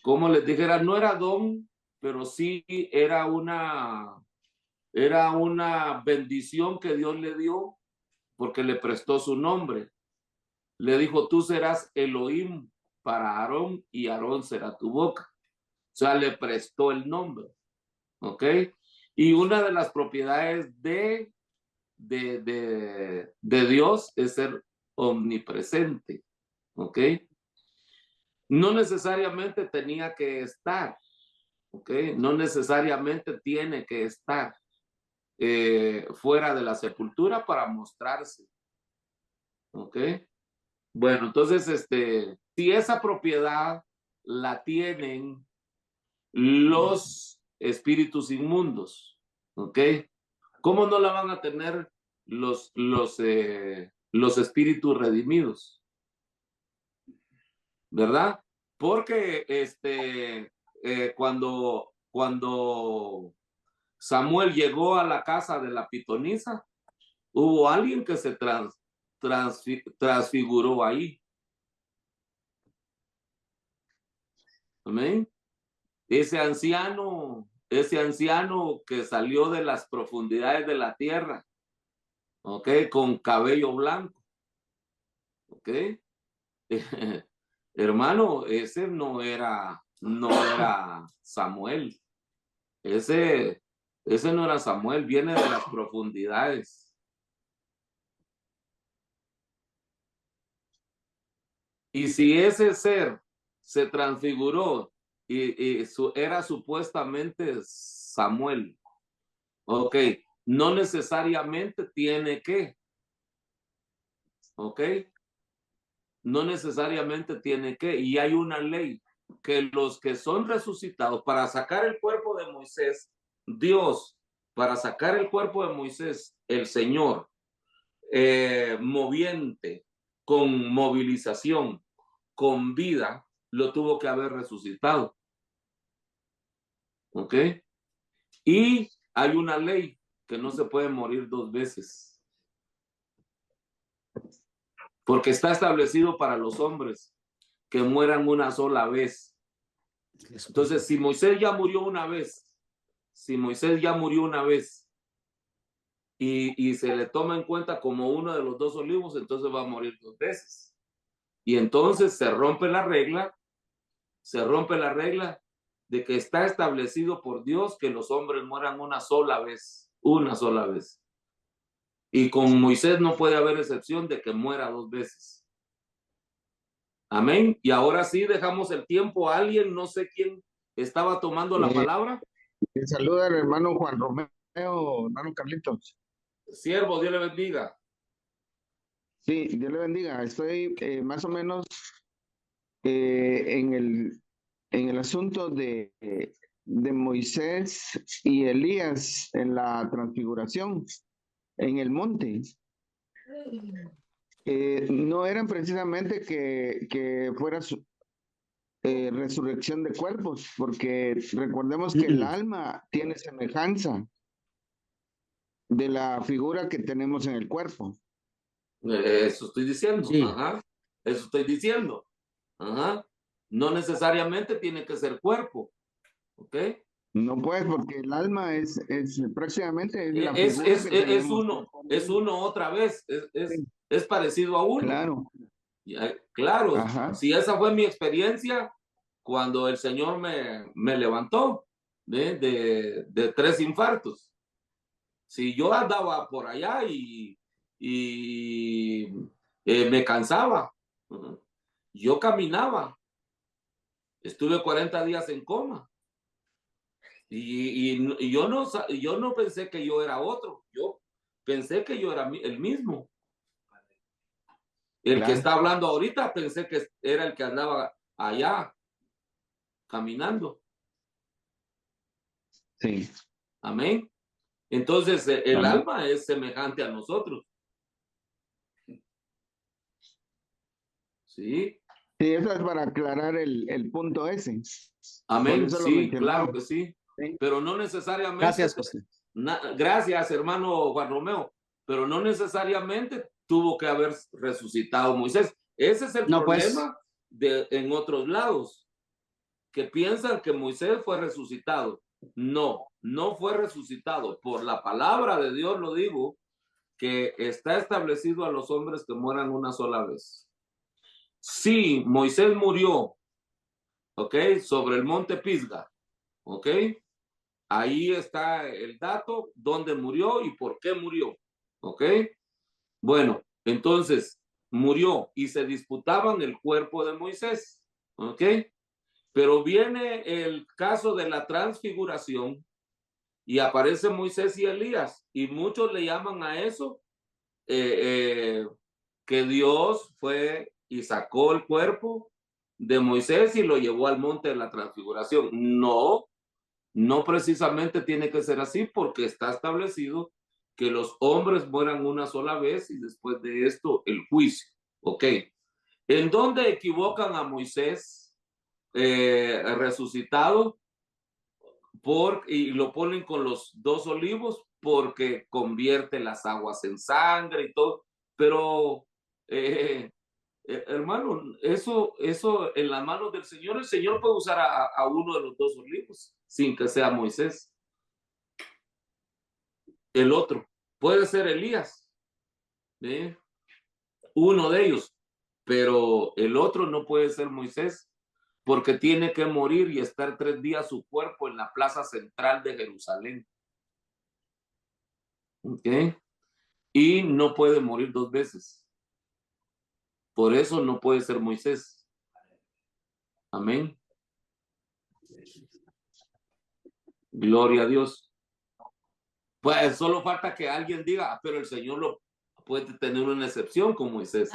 como les dijera, no era don, pero sí era una bendición que Dios le dio porque le prestó su nombre. Le dijo, tú serás Elohim para Aarón y Aarón será tu boca. O sea, le prestó el nombre. ¿Ok? Y una de las propiedades de Dios es ser omnipresente. ¿Ok? No necesariamente tenía que estar. ¿Ok? No necesariamente tiene que estar fuera de la sepultura para mostrarse. ¿Ok? Bueno, entonces, si esa propiedad la tienen los espíritus inmundos, ¿ok? ¿Cómo no la van a tener los espíritus redimidos? ¿Verdad? Porque cuando Samuel llegó a la casa de la pitonisa, hubo alguien que se transfiguró ahí. Amén. Ese anciano que salió de las profundidades de la tierra, ¿ok? Con cabello blanco, ¿ok? Hermano, ese no era Samuel. Ese no era Samuel, viene de las profundidades. Y si ese ser se transfiguró y era supuestamente Samuel, ok, no necesariamente tiene que, ok, no necesariamente tiene que, y hay una ley que los que son resucitados, para sacar el cuerpo de Moisés, Dios, para sacar el cuerpo de Moisés, el Señor, moviente, con movilización, con vida, lo tuvo que haber resucitado. ¿Ok? Y hay una ley que no se puede morir dos veces. Porque está establecido para los hombres que mueran una sola vez. Entonces, si Moisés ya murió una vez, y se le toma en cuenta como uno de los 2 olivos, entonces va a morir 2 veces. Y entonces se rompe la regla de que está establecido por Dios que los hombres mueran una sola vez. Y con Moisés no puede haber excepción de que muera 2 veces. Amén. Y ahora sí dejamos el tiempo a alguien, no sé quién estaba tomando la palabra. Saluda al hermano Juan Romeo, hermano Carlitos. Siervo, Dios le bendiga. Sí, Dios le bendiga. Estoy más o menos en el asunto de Moisés y Elías en la transfiguración en el monte. No eran precisamente que fuera resurrección de cuerpos, porque recordemos que el alma tiene semejanza de la figura que tenemos en el cuerpo. Eso estoy diciendo. Sí. Ajá. Eso estoy diciendo. Ajá. No necesariamente tiene que ser cuerpo. ¿Ok? No puedes, porque el alma es prácticamente la Es figura que tenemos. uno otra vez. Es parecido a uno. Claro. Claro. Ajá. Si esa fue mi experiencia cuando el Señor me levantó de 3 infartos. Si yo andaba por allá y me cansaba, yo caminaba. Estuve 40 días en coma. Y yo no pensé que yo era otro. Yo pensé que yo era el mismo. El que está hablando ahorita pensé que era el que andaba allá caminando. Sí. Amén. Entonces el alma es semejante a nosotros. Sí. Sí, eso es para aclarar el punto ese. Amén. Sí, claro que sí. Sí. Pero no necesariamente. Gracias, José. Gracias, hermano Juan Romeo. Pero no necesariamente tuvo que haber resucitado Moisés. Ese es el problema en otros lados, que piensan que Moisés fue resucitado. No, no fue resucitado. Por la palabra de Dios lo digo, que está establecido a los hombres que mueran una sola vez. Sí, Moisés murió, ¿ok? Sobre el monte Pisga, ¿ok? Ahí está el dato, dónde murió y por qué murió, ¿ok? Bueno, entonces murió y se disputaban el cuerpo de Moisés, ¿ok? Pero viene el caso de la transfiguración y aparecen Moisés y Elías y muchos le llaman a eso que Dios fue y sacó el cuerpo de Moisés y lo llevó al monte de la transfiguración. No, no precisamente tiene que ser así porque está establecido que los hombres mueran una sola vez y después de esto el juicio. Ok. ¿En dónde equivocan a Moisés resucitado? Y lo ponen con los 2 olivos porque convierte las aguas en sangre y todo. Pero, hermano, eso en las manos del Señor, el Señor puede usar a uno de los 2 olivos sin que sea Moisés. El otro puede ser Elías, uno de ellos, pero el otro no puede ser Moisés, porque tiene que morir y estar 3 días su cuerpo en la plaza central de Jerusalén. ¿Ok? Y no puede morir 2 veces. Por eso no puede ser Moisés. Amén. Gloria a Dios. Pues solo falta que alguien diga, pero el Señor lo puede tener una excepción con Moisés.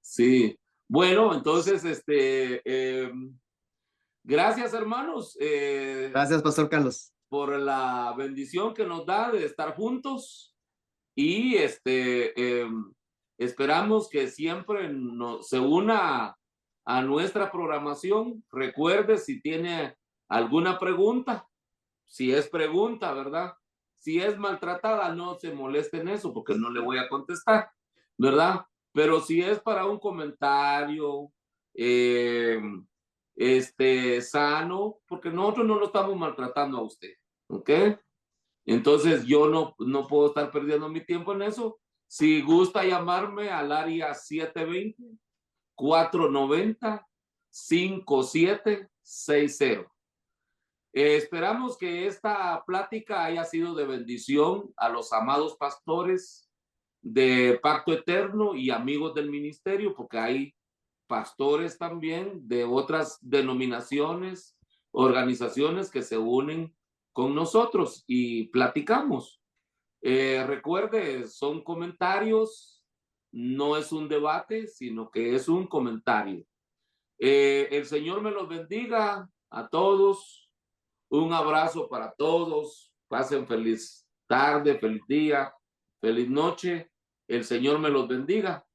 Sí. Bueno, entonces, gracias, hermanos. Gracias, Pastor Carlos. Por la bendición que nos da de estar juntos. Y esperamos que siempre se una a nuestra programación. Recuerde, si tiene alguna pregunta, si es pregunta, ¿verdad? Si es maltratada, no se moleste en eso, porque no le voy a contestar, ¿verdad? Pero si es para un comentario sano, porque nosotros no lo estamos maltratando a usted, ¿ok? Entonces yo no puedo estar perdiendo mi tiempo en eso. Si gusta llamarme al área 720-490-5760. Esperamos que esta plática haya sido de bendición a los amados pastores de Pacto Eterno y amigos del ministerio, porque hay pastores también de otras denominaciones, organizaciones que se unen con nosotros y platicamos. Recuerde, son comentarios, no es un debate, sino que es un comentario. El Señor me los bendiga a todos. Un abrazo para todos. Pasen feliz tarde, feliz día, feliz noche. El Señor me los bendiga.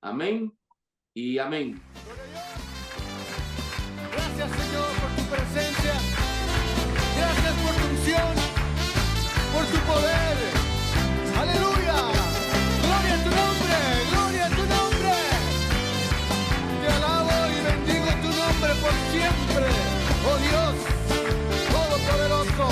Amén y amén. Gracias, Señor, por tu presencia. Gracias por tu unción, por tu poder. Aleluya. Gloria a tu nombre, gloria a tu nombre. Te alabo y bendigo tu nombre por siempre. Oh Dios Todopoderoso.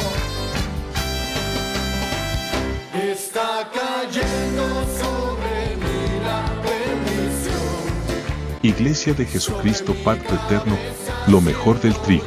Está cayendo sobre mí la bendición. Iglesia de Jesucristo Pacto Eterno, lo mejor del trigo.